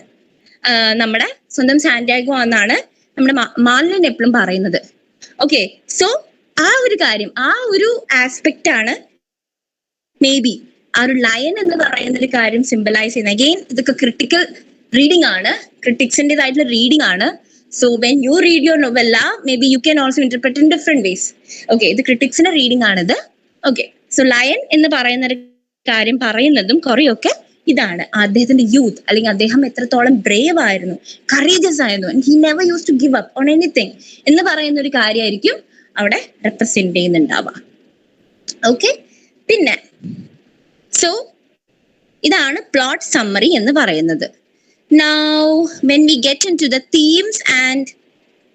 S1: നമ്മുടെ സ്വന്തം സാന്റിയാഗോ എന്നാണ് നമ്മുടെ മാലിൻ എപ്പോഴും പറയുന്നത്. ഓക്കെ, സോ ആ ഒരു കാര്യം, ആ ഒരു ആസ്പെക്റ്റ് ആണ് മേ ബി ആ ഒരു ലയൺ എന്ന് പറയുന്ന ഒരു കാര്യം സിംബലൈസ് ചെയ്യുന്നത്. അഗെയിൻ ഇതൊക്കെ ക്രിട്ടിക്കൽ റീഡിംഗ് ആണ്, ക്രിട്ടിക്സിൻ്റെതായിട്ടുള്ള റീഡിംഗ് ആണ്. So when you read your novella may be you can also interpret in different vase. Okay, ഇത് ക്രിട്ടിക്സിന്റെ റീഡിംഗ് ആണിത്. ഓക്കെ, സോ ലയൺ എന്ന് പറയുന്ന ഒരു കാര്യം പറയുന്നതും കുറെയൊക്കെ ഇതാണ്, അദ്ദേഹത്തിന്റെ യൂത്ത് അല്ലെങ്കിൽ അദ്ദേഹം എത്രത്തോളം ബ്രേവ് ആയിരുന്നു, കറേജസ് ആയിരുന്നു, he never use to give up on anything എന്ന് പറയുന്ന ഒരു കാര്യമായിരിക്കും അവിടെ റെപ്രസെന്റ് ചെയ്യുന്നുണ്ടാവുക. ഓക്കെ, പിന്നെ സോ ഇതാണ് പ്ലോട്ട് സമ്മറി എന്ന് പറയുന്നത്. Now when we get into the themes and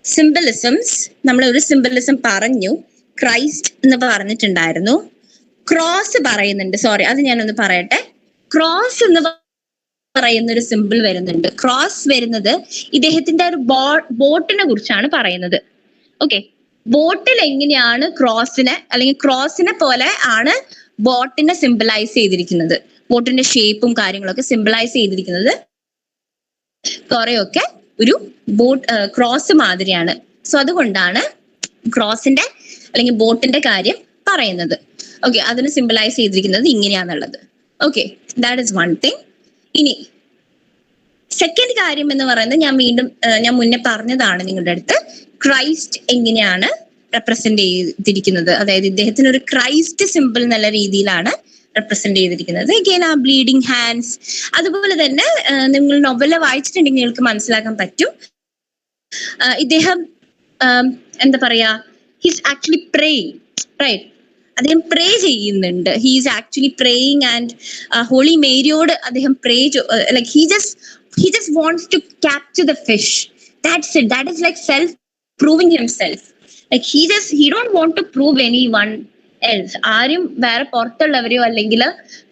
S1: symbolisms, നമ്മൾ ഒരു സിംബലിസം പറഞ്ഞു, ക്രൈസ്റ്റ് എന്ന് പറഞ്ഞിട്ടുണ്ടായിരുന്നു, ക്രോസ് പറയുന്നുണ്ട്. സോറി, അത് ഞാനൊന്ന് പറയട്ടെ. ക്രോസ് എന്ന് പറയുന്ന ഒരു സിമ്പിൾ വരുന്നുണ്ട്. ക്രോസ് വരുന്നത് ഇദ്ദേഹത്തിന്റെ ഒരു ബോട്ടിനെ കുറിച്ചാണ് പറയുന്നത്. ഓക്കെ, ബോട്ടിൽ എങ്ങനെയാണ് ക്രോസിനെ അല്ലെങ്കിൽ ക്രോസിനെ പോലെ ആണ് ബോട്ടിനെ സിംബലൈസ് ചെയ്തിരിക്കുന്നത്, ബോട്ടിന്റെ ഷേപ്പും കാര്യങ്ങളൊക്കെ സിംബലൈസ് ചെയ്തിരിക്കുന്നത് കുറെയൊക്കെ ഒരു ക്രോസ് മാതിരിയാണ്. സോ അതുകൊണ്ടാണ് ക്രോസിന്റെ അല്ലെങ്കിൽ ബോട്ടിന്റെ കാര്യം പറയുന്നത്. ഓക്കെ, അതിന് സിംബലൈസ് ചെയ്തിരിക്കുന്നത് ഇങ്ങനെയാന്നുള്ളത്. Okay, that is one thing. ഇനി സെക്കൻഡ് കാര്യം എന്ന് പറയുന്നത് ഞാൻ മുന്നേ പറഞ്ഞതാണ് നിങ്ങളുടെ അടുത്ത്, ക്രൈസ്റ്റ് എങ്ങനെയാണ് റെപ്രസെന്റ് ചെയ്തിരിക്കുന്നത്, അതായത് ഇദ്ദേഹത്തിന് ഒരു ക്രൈസ്റ്റ് സിമ്പിൾ എന്നുള്ള രീതിയിലാണ് റെപ്രസെന്റ് ചെയ്തിരിക്കുന്നത്. അഗെയിൻ ആ ബ്ലീഡിങ് ഹാൻഡ്സ്, അതുപോലെ തന്നെ നിങ്ങൾ നോവല വായിച്ചിട്ടുണ്ടെങ്കിൽ നിങ്ങൾക്ക് മനസ്സിലാക്കാൻ പറ്റും, ഇദ്ദേഹം എന്താ പറയാ, ഹീസ് ആക്ച്വലി പ്രേയിങ്, റൈറ്റ്. അദ്ദേഹം പ്രേ ചെയ്യുന്നുണ്ട്, he's actually praying and holy മേരിയോട് അദ്ദേഹം pray, like he just wants to capture the fish. That's it. That is like self proving himself. Like he don't want to prove anyone else. ആരും വേറെ പുറത്തുള്ളവരെയോ അല്ലെങ്കിൽ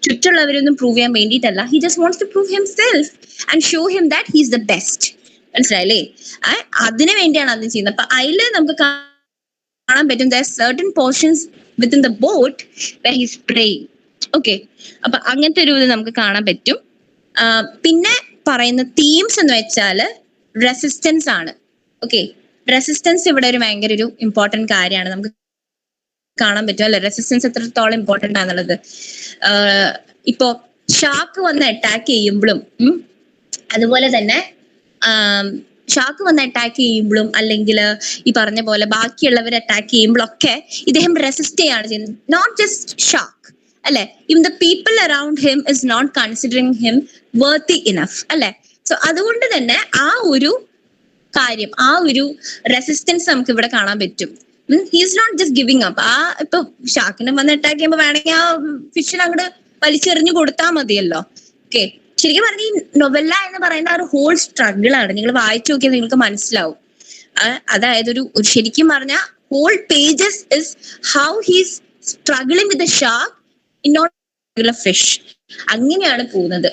S1: ചുറ്റുള്ളവരെയോ ഒന്നും പ്രൂവ് ചെയ്യാൻ വേണ്ടിയിട്ടല്ല. He just wants to prove himself and show him that he is the best. മനസ്സിലായില്ലേ? അതിനു വേണ്ടിയാണ് അത് ചെയ്യുന്നത്. അപ്പൊ അതില് നമുക്ക് കാണാൻ പറ്റും there are certain portions within the boat where he's praying. Okay, അപ്പൊ അങ്ങനത്തെ ഒരു ഇത് നമുക്ക് കാണാൻ പറ്റും. പിന്നെ പറയുന്ന തീംസ് എന്ന് വെച്ചാല് റെസിസ്റ്റൻസ് ആണ്. ഓക്കെ, റെസിസ്റ്റൻസ് ഇവിടെ ഒരു ഭയങ്കര ഒരു ഇമ്പോർട്ടന്റ് കാര്യമാണ്, നമുക്ക് കാണാൻ പറ്റും അല്ലെ, റെസിസ്റ്റൻസ് എത്രത്തോളം ഇമ്പോർട്ടന്റ് ആണെന്നുള്ളത്. ഇപ്പോ ഷാർക്ക് വന്ന് അറ്റാക്ക് ചെയ്യുമ്പോഴും അതുപോലെ തന്നെ ഷാക്ക് വന്ന് അറ്റാക്ക് ചെയ്യുമ്പോഴും അല്ലെങ്കിൽ ഈ പറഞ്ഞ പോലെ ബാക്കിയുള്ളവർ അറ്റാക്ക് ചെയ്യുമ്പോഴൊക്കെ ഇദ്ദേഹം റെസിസ്റ്റ് ചെയ്യാണ് ചെയ്യുന്നത്. നോട്ട് ജസ്റ്റ് ഷാക്ക് അല്ലെ, even the people around him is not considering him worthy enough അല്ലെ. സോ അതുകൊണ്ട് തന്നെ ആ ഒരു കാര്യം, ആ ഒരു റെസിസ്റ്റൻസ് നമുക്ക് ഇവിടെ കാണാൻ പറ്റും. He's not just giving up. ആ ഇപ്പൊ ഷാക്കിനെ വന്ന് അറ്റാക്ക് ചെയ്യുമ്പോൾ വേണമെങ്കിൽ ആ ഫിഷിനെ അങ്ങോട്ട് വലിച്ചെറിഞ്ഞു കൊടുത്താൽ മതിയല്ലോ. ഓക്കെ, ശരിക്കും പറഞ്ഞ ഈ നൊവെല്ല എന്ന് പറയുന്ന ഒരു ഹോൾ സ്ട്രഗിൾ ആണ്. നിങ്ങൾ വായിച്ചു നോക്കിയാൽ നിങ്ങൾക്ക് മനസ്സിലാവും. അതായത് ഒരു ശരിക്കും പറഞ്ഞ whole pages is how he's struggling with the shark in order fish. അങ്ങനെയാണ് പോകുന്നത്.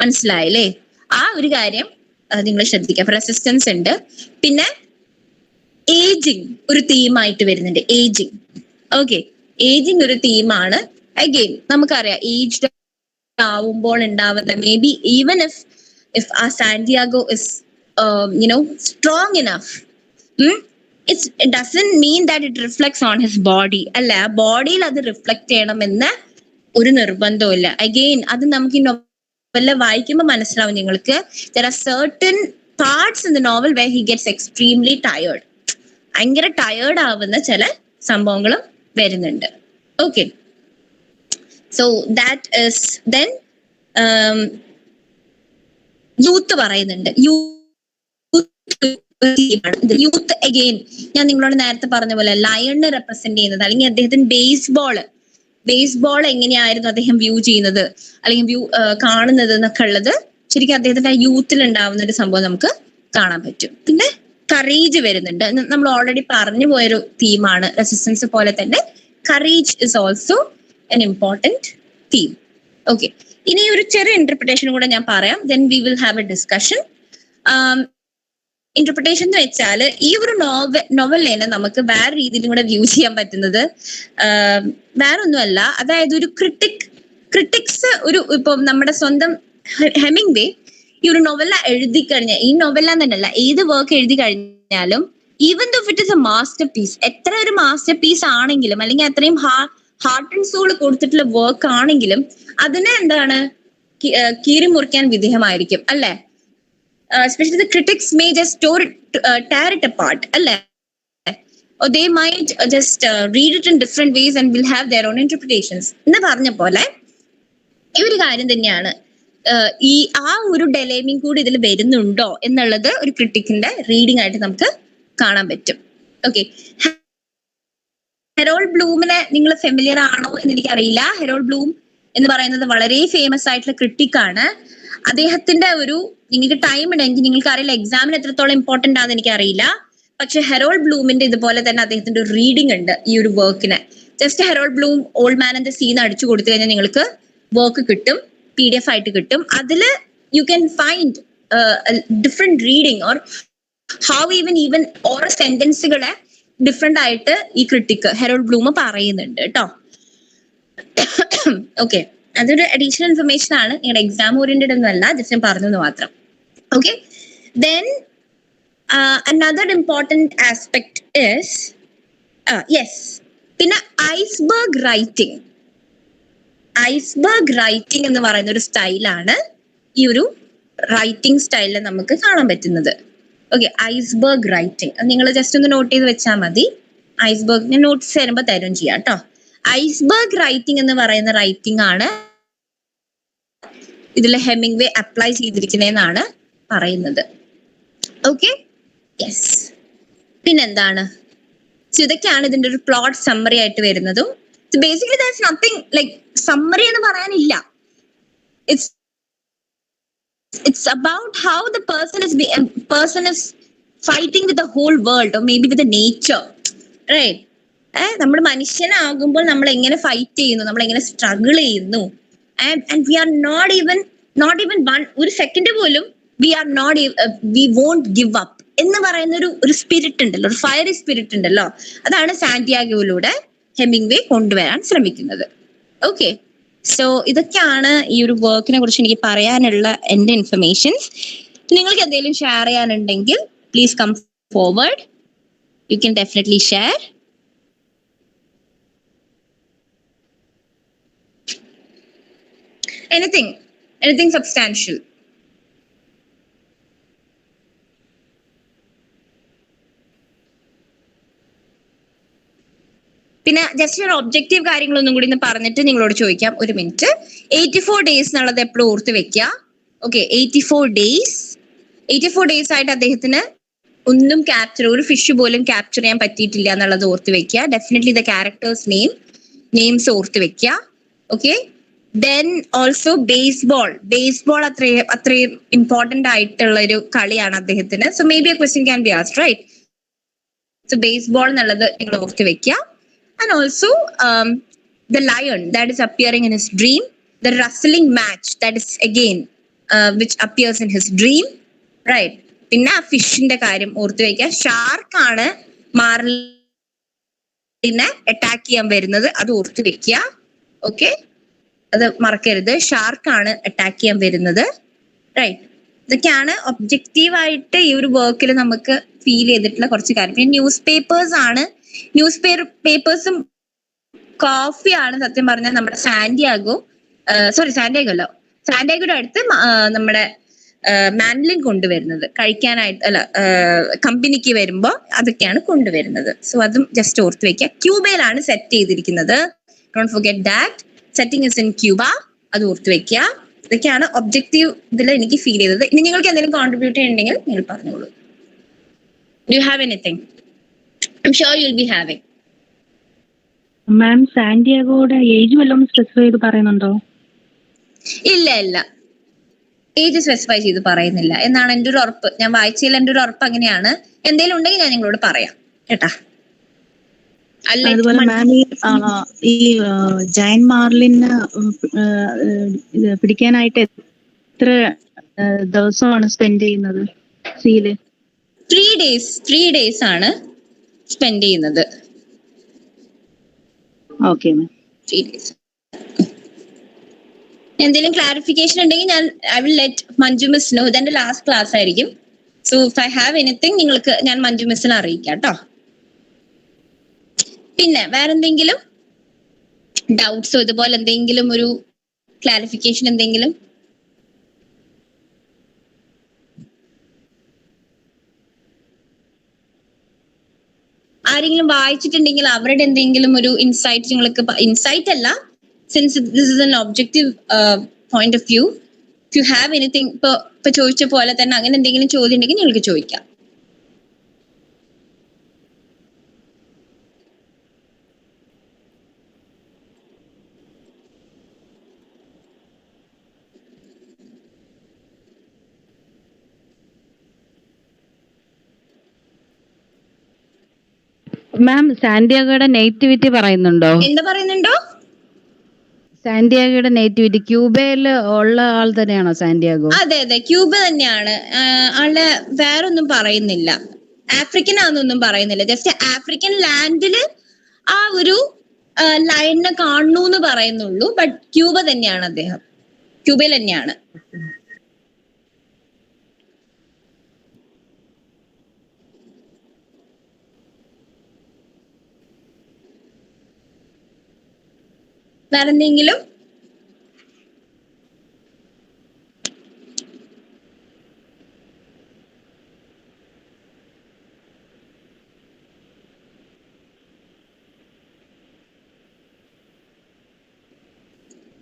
S1: മനസ്സിലായില്ലേ? ആ ഒരു കാര്യം നിങ്ങൾ ശ്രദ്ധിക്കുക. റെസിസ്റ്റൻസ് ഉണ്ട്. പിന്നെ ഏജിങ് ഒരു തീമായിട്ട് വരുന്നുണ്ട്. ഏജിങ്, ഓക്കെ, ഏജിങ് ഒരു തീമാണ്. അഗെയിൻ നമുക്കറിയാം ഏജ്ഡ് ആവുമ്പോൾ ഉണ്ടാവുന്ന മേ ബി ഈവൻ ഇഫ് ആ Santiago is strong enough, it doesn't mean that it reflects on his body. അല്ല, ആ ബോഡിയിൽ അത് റിഫ്ലക്ട് ചെയ്യണമെന്ന് ഒരു നിർബന്ധമില്ല. അഗെയിൻ അത് നമുക്ക് ഈ നോവൽ വായിക്കുമ്പോൾ മനസ്സിലാവും നിങ്ങൾക്ക്. there are certain parts in the novel where he gets extremely tired. ഭയങ്കര ടയേർഡ് ആവുന്ന ചില സംഭവങ്ങളും വരുന്നുണ്ട്. Okay, so that is then youth പറയുന്നുണ്ട്. യൂത്ത് അഗെയിൻ ഞാൻ നിങ്ങളോട് നേരത്തെ പറഞ്ഞ പോലെ ലയണിനെ റെപ്രസെന്റ് ചെയ്യുന്നത്, അല്ലെങ്കിൽ അദ്ദേഹത്തിന് ബേസ്ബോൾ എങ്ങനെയായിരുന്നു അദ്ദേഹം വ്യൂ ചെയ്യുന്നത് അല്ലെങ്കിൽ വ്യൂ കാണുന്നത് എന്നൊക്കെ ഉള്ളത് ശരിക്കും അദ്ദേഹത്തിന്റെ യൂത്തിൽ ഉണ്ടാവുന്ന ഒരു സംഭവം നമുക്ക് കാണാൻ പറ്റും. പിന്നെ കറേജ് വരുന്നുണ്ട്. നമ്മൾ ഓൾറെഡി പറഞ്ഞു പോയൊരു തീമാണ്. റെസിസ്റ്റൻസ് പോലെ തന്നെ courage is also an important theme. Okay, ഇനി ഒരു ചെറിയ ഇന്റർപ്രിട്ടേഷൻ കൂടെ ഞാൻ പറയാം, then we will have A discussion. Interpretation എന്ന് വെച്ചാൽ ഈ ഒരു നോവലിനെ നമുക്ക് വേറെ രീതിയിലും കൂടെ വ്യൂ ചെയ്യാൻ പറ്റുന്നത് വേറെ ഒന്നുമല്ല. അതായത് ഒരു ക്രിട്ടിക്സ് ഒരു ഇപ്പം നമ്മുടെ സ്വന്തം ഹെമിംഗ്വേ ഈ ഒരു നോവല എഴുതി കഴിഞ്ഞാൽ, ഈ നോവല തന്നെയല്ല ഏത് വർക്ക് എഴുതി കഴിഞ്ഞാലും even though it is a masterpiece, എത്ര ഒരു മാസ്റ്റർ പീസ് ആണെങ്കിലും അല്ലെങ്കിൽ അത്രയും ഹാർട്ട് ആൻഡ് സോൾ കൊടുത്തിട്ടുള്ള വർക്ക് ആണെങ്കിലും അതിനെ എന്താണ് കീറി മുറിക്കാൻ വിധേയമായിരിക്കും അല്ലെ. Especially the critics may just tear it apart, അല്ലേ? Or they might just read it in different ways and will have their own interpretations. എന്ന് പറഞ്ഞ പോലെ ഈ ഒരു കാര്യം തന്നെയാണ്. ഈ ആ ഒരു ഡെലേമിങ് കൂടി ഇതിൽ വരുന്നുണ്ടോ എന്നുള്ളത് ഒരു ക്രിട്ടിക്കിന്റെ റീഡിംഗ് ആയിട്ട് നമുക്ക് കാണാൻ പറ്റും. ഓക്കെ, ഹെറോൾഡ് ബ്ലൂമിനെ നിങ്ങൾ ഫെമിലിയർ ആണോ എന്ന് എനിക്കറിയില്ല. ഹെറോൾഡ് ബ്ലൂം എന്ന് പറയുന്നത് വളരെ ഫേമസ് ആയിട്ടുള്ള ക്രിട്ടിക്കാണ്. അദ്ദേഹത്തിന്റെ ഒരു, നിങ്ങൾക്ക് ടൈം ഉണ്ടെങ്കിൽ നിങ്ങൾക്ക് അറിയില്ല എക്സാമിന് എത്രത്തോളം ഇമ്പോർട്ടന്റ് ആണെന്ന് എനിക്ക് അറിയില്ല, പക്ഷെ ഹെറോൾഡ് ബ്ലൂമിന്റെ ഇതുപോലെ തന്നെ അദ്ദേഹത്തിന്റെ ഒരു റീഡിംഗ് ഉണ്ട് ഈ ഒരു വർക്കിന്. Just Herald Bloom old man and the see അടിച്ചു കൊടുത്തു കഴിഞ്ഞാൽ നിങ്ങൾക്ക് വർക്ക് കിട്ടും, PDF ആയിട്ട് കിട്ടും. അതില് you can find different reading or how even ഓരോ സെന്റൻസുകളെ ഡിഫറെന്റ് ആയിട്ട് ഈ ക്രിട്ടിക്ക് ഹെറോൾഡ് ബ്ലൂം പറയുന്നുണ്ട് കേട്ടോ. ഓക്കെ, അതൊരു അഡീഷണൽ ഇൻഫർമേഷൻ ആണ്, നിങ്ങളുടെ എക്സാം ഓറിയന്റഡ് ഒന്നും അല്ല, ജസ്റ്റ് ഞാൻ പറഞ്ഞു മാത്രം. Okay, then another important aspect is yes, പിന്നെ ഐസ്ബർഗ് റൈറ്റിംഗ് എന്ന് പറയുന്ന ഒരു സ്റ്റൈലാണ് ഈ ഒരു റൈറ്റിംഗ് സ്റ്റൈലിൽ നമുക്ക് കാണാൻ പറ്റുന്നത്. ഓക്കെ, ഐസ്ബർഗ് റൈറ്റിംഗ് നിങ്ങൾ ജസ്റ്റ് ഒന്ന് നോട്ട് ചെയ്ത് വെച്ചാൽ മതി. ഐസ്ബർഗ് ഞാൻ നോട്ട്സ് തരുമ്പോൾ തരും ചെയ്യാം കേട്ടോ. ഐസ്ബർഗ് റൈറ്റിംഗ് എന്ന് പറയുന്ന റൈറ്റിംഗ് ആണ് ഇതിൽ ഹെമിംഗ്വേ അപ്ലൈ ചെയ്തിരിക്കുന്നതെന്നാണ് പറയുന്നത്. Okay, yes. പിന്നെന്താണ്, ഇതൊക്കെയാണ് ഇതിന്റെ ഒരു പ്ലോട്ട് സമ്മറി ആയിട്ട് വരുന്നതും. Basically that's nothing like summary എന്ന് പറയാനില്ല. It's about how the person is fighting with the whole world or maybe with the nature, right? നമ്മൾ മനുഷ്യനാകുമ്പോൾ നമ്മൾ എങ്ങനെ ഫൈറ്റ് ചെയ്യുന്നു, നമ്മൾ എങ്ങനെ സ്ട്രഗിൾ ചെയ്യുന്നു, and we are not even one ഒരു സെക്കൻഡ് പോലും we won't give up എന്ന് പറയുന്ന ഒരു സ്പിരിറ്റ് ഉണ്ടല്ലോ, ഒരു ഫയറി സ്പിരിറ്റ് ഉണ്ടല്ലോ, അതാണ് സാന്റിയാഗോയിലൂടെ ഹെമിംഗ്വേ കൊണ്ടുവരാൻ ശ്രമിക്കുന്നത്. ഓക്കെ, സോ ഇതൊക്കെയാണ് ഈ ഒരു വർക്കിനെ കുറിച്ച് എനിക്ക് പറയാനുള്ള എന്റെ ഇൻഫർമേഷൻസ്. നിങ്ങൾക്ക് എന്തെങ്കിലും ഷെയർ ചെയ്യാനുണ്ടെങ്കിൽ please come forward, you can definitely share. anything substantial. പിന്നെ ജസ്റ്റ് ഒരു ഒബ്ജക്റ്റീവ് കാര്യങ്ങളൊന്നും കൂടി ഒന്ന് പറഞ്ഞിട്ട് നിങ്ങളോട് ചോദിക്കാം. ഒരു മിനിറ്റ്. 84 days എന്നുള്ളത് എപ്പോഴും ഓർത്ത് വെക്കുക. ഓക്കെ, 84 days ആയിട്ട് അദ്ദേഹത്തിന് ഒന്നും ഒരു ഫിഷ് പോലും ക്യാപ്ചർ ചെയ്യാൻ പറ്റിയിട്ടില്ല എന്നുള്ളത് ഓർത്ത് വെക്കുക. ഡെഫിനറ്റ്ലി ദ ക്യാരക്ടേഴ്സ് നെയിംസ് ഓർത്ത് വെക്കുക. ഓക്കെ, ദെൻ ഓൾസോ ബേസ്ബോൾ അത്രയും ഇമ്പോർട്ടന്റ് ആയിട്ടുള്ള ഒരു കളിയാണ് അദ്ദേഹത്തിന്. So maybe a question can be asked, right? So baseball എന്നുള്ളത് നിങ്ങൾ ഓർത്ത് വെക്കുക. And also the lion that is appearing in his dream, the wrestling match that is again which appears in his dream, right? പിന്നെ ആ ഫിഷിന്റെ കാര്യം ഓർത്ത് വെക്കുക. ഷാർക്കാണ് മാർലിനെ അറ്റാക്ക് ചെയ്യാൻ വരുന്നത്, അത് ഓർത്ത് വെക്കുക. ഓക്കെ, അത് മറക്കരുത്. ഷാർക്കാണ് അറ്റാക്ക് ചെയ്യാൻ വരുന്നത്, റൈറ്റ്? ഇതൊക്കെയാണ് ഒബ്ജക്റ്റീവായിട്ട് ഈ ഒരു വർക്കിൽ നമുക്ക് ഫീൽ ചെയ്തിട്ടുള്ള കുറച്ച് കാര്യം. പിന്നെ ന്യൂസ് പേപ്പേഴ്സും കോഫിയാണ് സത്യം പറഞ്ഞാൽ നമ്മുടെ സാന്റിയാഗോയുടെ അടുത്ത് നമ്മുടെ മാൻലിൻ കൊണ്ടുവരുന്നത് കഴിക്കാനായിട്ട്, അല്ല കമ്പനിക്ക് വരുമ്പോ അതൊക്കെയാണ് കൊണ്ടുവരുന്നത്. സോ അതും ജസ്റ്റ് ഓർത്ത് വെക്കുക. ക്യൂബയിലാണ് സെറ്റ് ചെയ്തിരിക്കുന്നത്. Don't forget that. Setting is in Cuba, അത് ഓർത്ത് വെക്കുക. ഇതൊക്കെയാണ് ഒബ്ജക്റ്റീവ് ഇതിൽ എനിക്ക് ഫീൽ ചെയ്തത്. ഇനി നിങ്ങൾക്ക് എന്തെങ്കിലും കോൺട്രിബ്യൂട്ട് ചെയ്യണമെങ്കിൽ നിങ്ങൾ പറഞ്ഞോളൂ. Do you have anything? I M sure you will be having.
S2: Ma'am, സാന്റിയാഗോയുടെ ഏജ് വല്ലതും സ്പെസിഫൈ ചെയ്ത് പറയുന്നുണ്ടോ?
S1: ഇല്ല, ഏജ് സ്പെസിഫൈ ചെയ്ത് പറയുന്നില്ല എന്നാണ് എൻ്റെ ഒരു ഉറപ്പ്. ഞാൻ വായിച്ചതിൽ എൻ്റെ ഒരു ഉറപ്പ് അങ്ങനെയാണ്. എന്തെങ്കിലും ഉണ്ടെങ്കിൽ ഞാൻ നിങ്ങളോട് പറയാം കേട്ടാ.
S3: അതുപോലെ മാം, ഈ ജയൻ മാർലിന് പിടിക്കാനായിട്ട് എത്ര ദിവസമാണ് സ്പെൻഡ് ചെയ്യുന്നത് സീല്?
S1: 3 days ആണ് സ്പെൻഡ് ചെയ്യുന്നത്.
S3: Okay ma'am,
S1: 3 days. എന്തെങ്കിലും ക്ലാരിഫിക്കേഷൻ ഉണ്ടെങ്കിൽ I will let Manju miss know. ഇതെന്റെ ലാസ്റ്റ് ക്ലാസ് ആയിരിക്കും. So if I have anything നിങ്ങൾക്ക് ഞാൻ മഞ്ജു മിസ്സിനെ അറിയിക്കാം കേട്ടോ. പിന്നെ വേറെന്തെങ്കിലും ഡൗട്ട്സോ ഇതുപോലെ എന്തെങ്കിലും ഒരു ക്ലാരിഫിക്കേഷൻ എന്തെങ്കിലും? ആരെങ്കിലും വായിച്ചിട്ടുണ്ടെങ്കിൽ അവരുടെ എന്തെങ്കിലും ഒരു ഇൻസൈറ്റ് നിങ്ങൾക്ക്, ഇൻസൈറ്റ് അല്ല, since this is an objective point of view, if you have anything, ഇപ്പൊ ചോദിച്ച പോലെ തന്നെ അങ്ങനെ എന്തെങ്കിലും ചോദ്യം ഉണ്ടെങ്കിൽ നിങ്ങൾക്ക് ചോദിക്കാം.
S3: മാം, സാന്റിയാഗോയുടെ നേറ്റിവിറ്റി പറയുന്നുണ്ടോ?
S1: എന്താ പറയുന്നുണ്ടോ?
S3: സാന്റിയാഗോയുടെ നേറ്റിവിറ്റി ക്യൂബയിൽ ഉള്ള ആൾ തന്നെയാണോ സാന്റിയാഗോ?
S1: അതെ, ക്യൂബ തന്നെയാണ്. ആളെ വേറൊന്നും പറയുന്നില്ല, ആഫ്രിക്കൻ ആണെന്നൊന്നും പറയുന്നില്ല. ജസ്റ്റ് ആഫ്രിക്കൻ ലാൻഡില് ആ ഒരു ലൈനിനെ കാണുന്നു എന്ന് പറയുന്നുള്ളൂ. ബട്ട് ക്യൂബ തന്നെയാണ് അദ്ദേഹം, ക്യൂബയിൽ തന്നെയാണ്. വേറെന്തെങ്കിലും?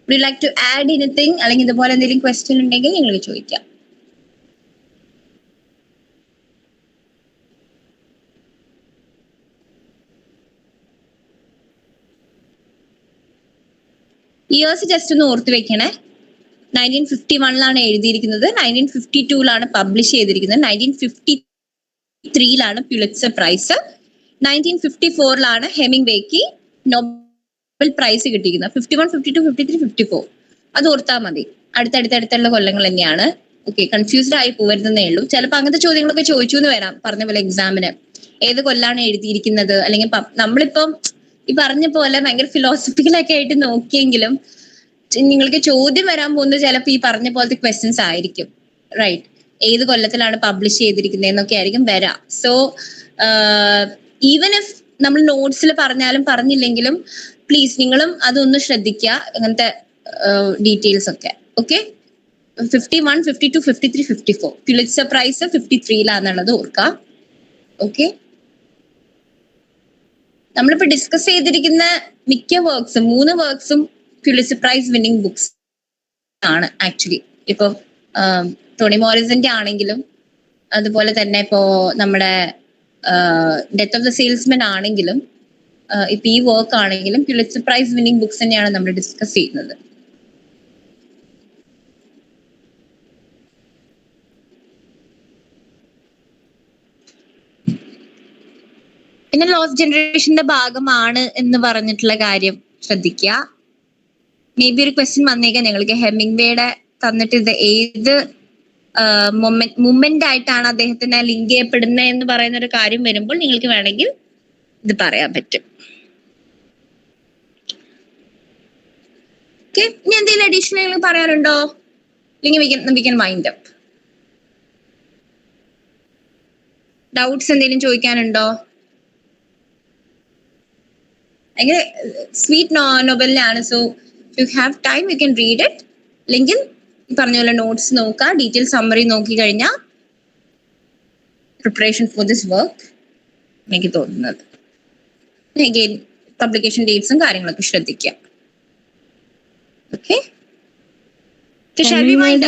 S1: Would you like to add anything? അല്ലെങ്കിൽ ഇതുപോലെ എന്തെങ്കിലും ക്വസ്റ്റ്യൻ ഉണ്ടെങ്കിൽ നിങ്ങൾ ചോദിക്കാം. ഇയേഴ്സ് ജസ്റ്റ് ഒന്ന് ഓർത്ത് വെക്കണേ. 1951 എഴുതിയിരിക്കുന്നത്, 1952 പബ്ലിഷ് ചെയ്തിരിക്കുന്നത്, 1953 പ്യുലിറ്റ്സർ പ്രൈസ്, 1954 ഹെമിംഗ്വേക്ക് നോബൽ പ്രൈസ് കിട്ടിയിരിക്കുന്നത്. 51, 52, 53, 54 അത് ഓർത്താൽ മതി. അടുത്തടുത്തുള്ള കൊല്ലങ്ങൾ തന്നെയാണ്. ഓക്കെ, കൺഫ്യൂസ്ഡ് ആയി പോകരുതെന്നേ ഉള്ളൂ. ചിലപ്പോൾ അങ്ങനത്തെ ചോദ്യങ്ങളൊക്കെ ചോദിച്ചു എന്ന് വരാം. പറഞ്ഞ പോലെ എക്സാമിന് ഏത് കൊല്ലാണ് എഴുതിയിരിക്കുന്നത്, അല്ലെങ്കിൽ നമ്മളിപ്പം ഈ പറഞ്ഞ പോലെ ഭയങ്കര ഫിലോസഫിക്കലൊക്കെ ആയിട്ട് നോക്കിയെങ്കിലും നിങ്ങൾക്ക് ചോദ്യം വരാൻ പോകുന്നത് ചിലപ്പോൾ ഈ പറഞ്ഞ പോലത്തെ ക്വസ്റ്റ്യൻസ് ആയിരിക്കും, റൈറ്റ്? ഏത് കൊല്ലത്തിലാണ് പബ്ലിഷ് ചെയ്തിരിക്കുന്നത് എന്നൊക്കെ ആയിരിക്കും വരാം. സോ ഈവൻ ഇഫ് നമ്മൾ നോട്ട്സിൽ പറഞ്ഞാലും പറഞ്ഞില്ലെങ്കിലും പ്ലീസ് നിങ്ങളും അതൊന്ന് ശ്രദ്ധിക്കുക, അങ്ങനത്തെ ഡീറ്റെയിൽസ് ഒക്കെ. ഓക്കെ, 51, 52, 53, 54 പ്യുലിറ്റ്സർ പ്രൈസ് 53 ഓർക്കാം. ഓക്കെ, നമ്മളിപ്പോ ഡിസ്കസ് ചെയ്തിരിക്കുന്ന മിക്ക വർക്ക്സും 3 വർക്ക്സും പ്യുലിറ്റ്സർ പ്രൈസ് വിന്നിംഗ് ബുക്സ് ആണ് ആക്ച്വലി. ഇപ്പൊ ടോണി മോറിസന്റെ ആണെങ്കിലും അതുപോലെ തന്നെ ഇപ്പോ നമ്മുടെ ഡെത്ത് ഓഫ് ദ സെയിൽസ്മാൻ ആണെങ്കിലും ഇപ്പൊ ഈ വർക്ക് ആണെങ്കിലും പ്യുലിറ്റ്സർ പ്രൈസ് വിന്നിംഗ് ബുക്സ് തന്നെയാണ് നമ്മൾ ഡിസ്കസ് ചെയ്യുന്നത്. പിന്നെ ലോസ്റ്റ് ജനറേഷന്റെ ഭാഗമാണ് എന്ന് പറഞ്ഞിട്ടുള്ള കാര്യം ശ്രദ്ധിക്കുക. മേ ബി ഒരു ക്വസ്റ്റ്യൻ വന്നേക്കാം ഞങ്ങൾക്ക്, ഹെമിംഗ്വേയുടെ തന്നിട്ട് ഇത് ഏത് മൊമെന്റ് ആയിട്ടാണ് അദ്ദേഹത്തിന് ലിങ്ക് ചെയ്യപ്പെടുന്നത് എന്ന് പറയുന്ന ഒരു കാര്യം വരുമ്പോൾ നിങ്ങൾക്ക് വേണമെങ്കിൽ ഇത് പറയാൻ പറ്റും. ഓക്കെ, ഇനി എന്തെങ്കിലും അഡീഷണൽ പറയാനുണ്ടോ? അല്ലെങ്കിൽ we can wind up. Doubts എന്തെങ്കിലും ചോദിക്കാനുണ്ടോ? ഭയങ്കര സ്വീറ്റ് നോവലിനാണ്. So you have time you can read it. അല്ലെങ്കിൽ പറഞ്ഞ പോലെ നോട്ട്സ് നോക്കുക, ഡീറ്റെയിൽ സമ്മറി നോക്കി കഴിഞ്ഞാൽ പ്രിപ്പറേഷൻ ഫോർ ദിസ് വർക്ക് എനിക്ക് തോന്നുന്നത്. അഗെയിൻ പബ്ലിക്കേഷൻ ഡേറ്റ്സും കാര്യങ്ങളൊക്കെ ശ്രദ്ധിക്കുക. ഓക്കെ,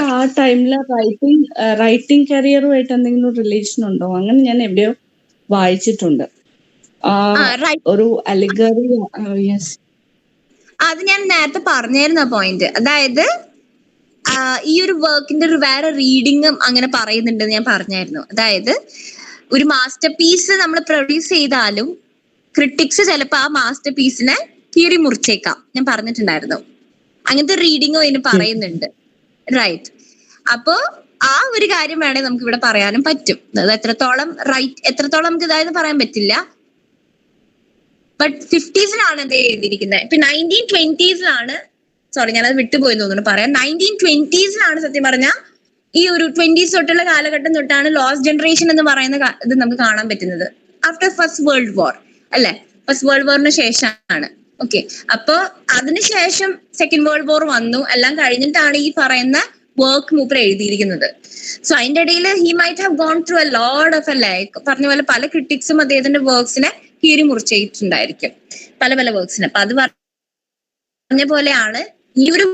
S4: ആ ടൈമില് റൈറ്റിംഗ് കരിയറുമായിട്ട് എന്തെങ്കിലും റിലേഷൻ ഉണ്ടോ? അങ്ങനെ ഞാൻ എവിടെയോ വായിച്ചിട്ടുണ്ട്. ഒരു അലിഗറി.
S1: അത് ഞാൻ നേരത്തെ പറഞ്ഞായിരുന്നു ആ പോയിന്റ്. അതായത് ഈ ഒരു വർക്കിന്റെ ഒരു വേറെ റീഡിങ്ങും അങ്ങനെ പറയുന്നുണ്ടെന്ന് ഞാൻ പറഞ്ഞായിരുന്നു. അതായത് ഒരു മാസ്റ്റർ പീസ് നമ്മൾ പ്രൊഡ്യൂസ് ചെയ്താലും ക്രിട്ടിക്സ് ചിലപ്പോൾ ആ മാസ്റ്റർ പീസിനെ കീറി മുറിച്ചേക്കാം. ഞാൻ പറഞ്ഞിട്ടുണ്ടായിരുന്നു, അങ്ങനത്തെ റീഡിങ്ങും അതിന് പറയുന്നുണ്ട്. റൈറ്റ്. അപ്പോ ആ ഒരു കാര്യം വേണേ നമുക്ക് ഇവിടെ പറയാനും പറ്റും. അത് എത്രത്തോളം നമുക്ക് ഇതായത് പറയാൻ പറ്റില്ല. ബട്ട് 50s അത് എഴുതിയിരിക്കുന്നത്. ഇപ്പൊ 1920s സോറി ഞാനത് വിട്ടുപോയി തോന്നുന്നു പറയാം. 1920s സത്യം പറഞ്ഞാൽ ഈ ഒരു 20s തൊട്ടുള്ള കാലഘട്ടം തൊട്ടാണ് ലോസ്റ്റ് ജനറേഷൻ എന്ന് പറയുന്ന ഇത് നമുക്ക് കാണാൻ പറ്റുന്നത്. ആഫ്റ്റർ ഫസ്റ്റ് വേൾഡ് വാർ അല്ലെ, ഫസ്റ്റ് വേൾഡ് വാറിന് ശേഷമാണ്. ഓക്കെ, അപ്പൊ അതിനുശേഷം സെക്കൻഡ് വേൾഡ് വാർ വന്നു, എല്ലാം കഴിഞ്ഞിട്ടാണ് ഈ പറയുന്ന വർക്ക് മൂപ്പർ എഴുതിയിരിക്കുന്നത്. സോ അതിന്റെ ഇടയിൽ he might have gone through a lot of പറഞ്ഞ പോലെ പല ക്രിട്ടിക്സും അദ്ദേഹത്തിന്റെ വർക്ക്സിനെ കീറി മുറിച്ചിട്ടുണ്ടായിരിക്കും, പല വർക്ക്സിനെ. അപ്പൊ അത് പറഞ്ഞ പോലെയാണ് ഈ ഒരു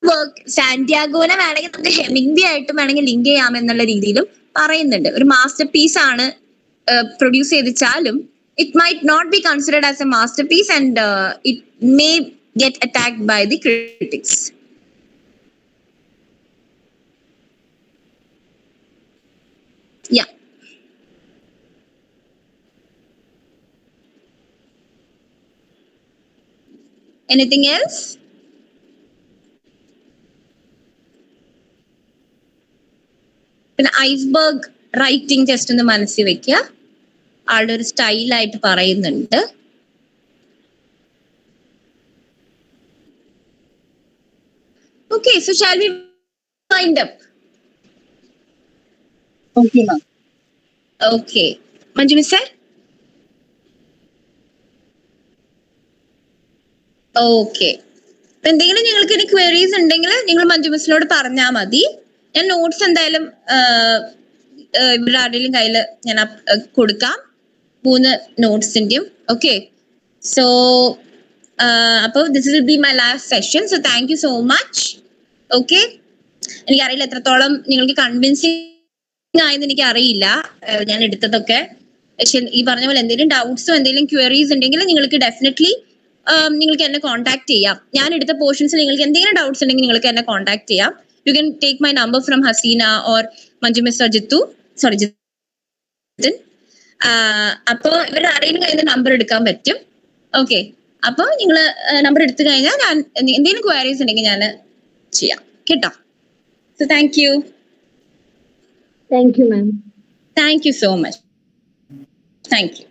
S1: വർക്ക് സാന്റിയാഗോനെ വേണമെങ്കിൽ നമുക്ക് ഹെമിംഗ്വേ ആയിട്ടും വേണമെങ്കിൽ ലിങ്ക് ചെയ്യാമെന്നുള്ള രീതിയിലും പറയുന്നുണ്ട്. ഒരു മാസ്റ്റർ പീസ് ആണ് produce ചെയ്തിച്ചാലും it might not be considered as a masterpiece and it may get attacked by the critics. Yeah. Anything else? പിന്നെ ഐസ്ബർഗ് റൈറ്റിംഗ് ജസ്റ്റ് ഒന്ന് മനസ്സിൽ വെക്കുക. ആളുടെ ഒരു സ്റ്റൈലായിട്ട് പറയുന്നുണ്ട്. Okay, so shall we wind up? Okay Manju മിസ്സേ. ഓക്കെ, എന്തെങ്കിലും നിങ്ങൾക്ക് ഇനി ക്വയറീസ് ഉണ്ടെങ്കിൽ നിങ്ങൾ മഞ്ജു മിസ്സിനോട് പറഞ്ഞാൽ മതി. ഞാൻ നോട്ട്സ് എന്തായാലും ഇവിടെ ആരുടെയും കയ്യിൽ ഞാൻ കൊടുക്കാം, 3 നോട്ട്സിന്റെയും. ഓക്കെ, സോ അപ്പോൾ this will be my last session. So thank you so much. Okay, എനിക്കറിയില്ല എത്രത്തോളം നിങ്ങൾക്ക് കൺവിൻസിങ് ആയെന്ന് എനിക്ക് അറിയില്ല ഞാൻ എടുത്തതൊക്കെ. പക്ഷെ ഈ പറഞ്ഞ പോലെ എന്തെങ്കിലും ഡൗട്ട്സോ എന്തെങ്കിലും ക്വയറീസ് ഉണ്ടെങ്കിൽ നിങ്ങൾക്ക് ഡെഫിനറ്റ്ലി നിങ്ങൾക്ക് എന്നെ കോൺടാക്ട് ചെയ്യാം. ഞാൻ എടുത്ത പോർഷൻസിൽ നിങ്ങൾക്ക് എന്തെങ്കിലും ഡൗട്ട്സ് ഉണ്ടെങ്കിൽ നിങ്ങൾക്ക് എന്നെ കോൺടാക്ട് ചെയ്യാം. You can take my number from Haseena or Manju miss or Jithin. അപ്പൊ ഇവരുടെ ആരെങ്കിലും കയ്യിൽ നിന്ന് നമ്പർ എടുക്കാൻ പറ്റും. ഓക്കെ, അപ്പൊ നിങ്ങൾ നമ്പർ എടുത്തു കഴിഞ്ഞാൽ ഞാൻ എന്തെങ്കിലും ക്വയറീസ് ഉണ്ടെങ്കിൽ ഞാൻ ചെയ്യാം കേട്ടോ. So thank you.
S2: Thank you ma'am.
S1: Thank you so much. Thank you.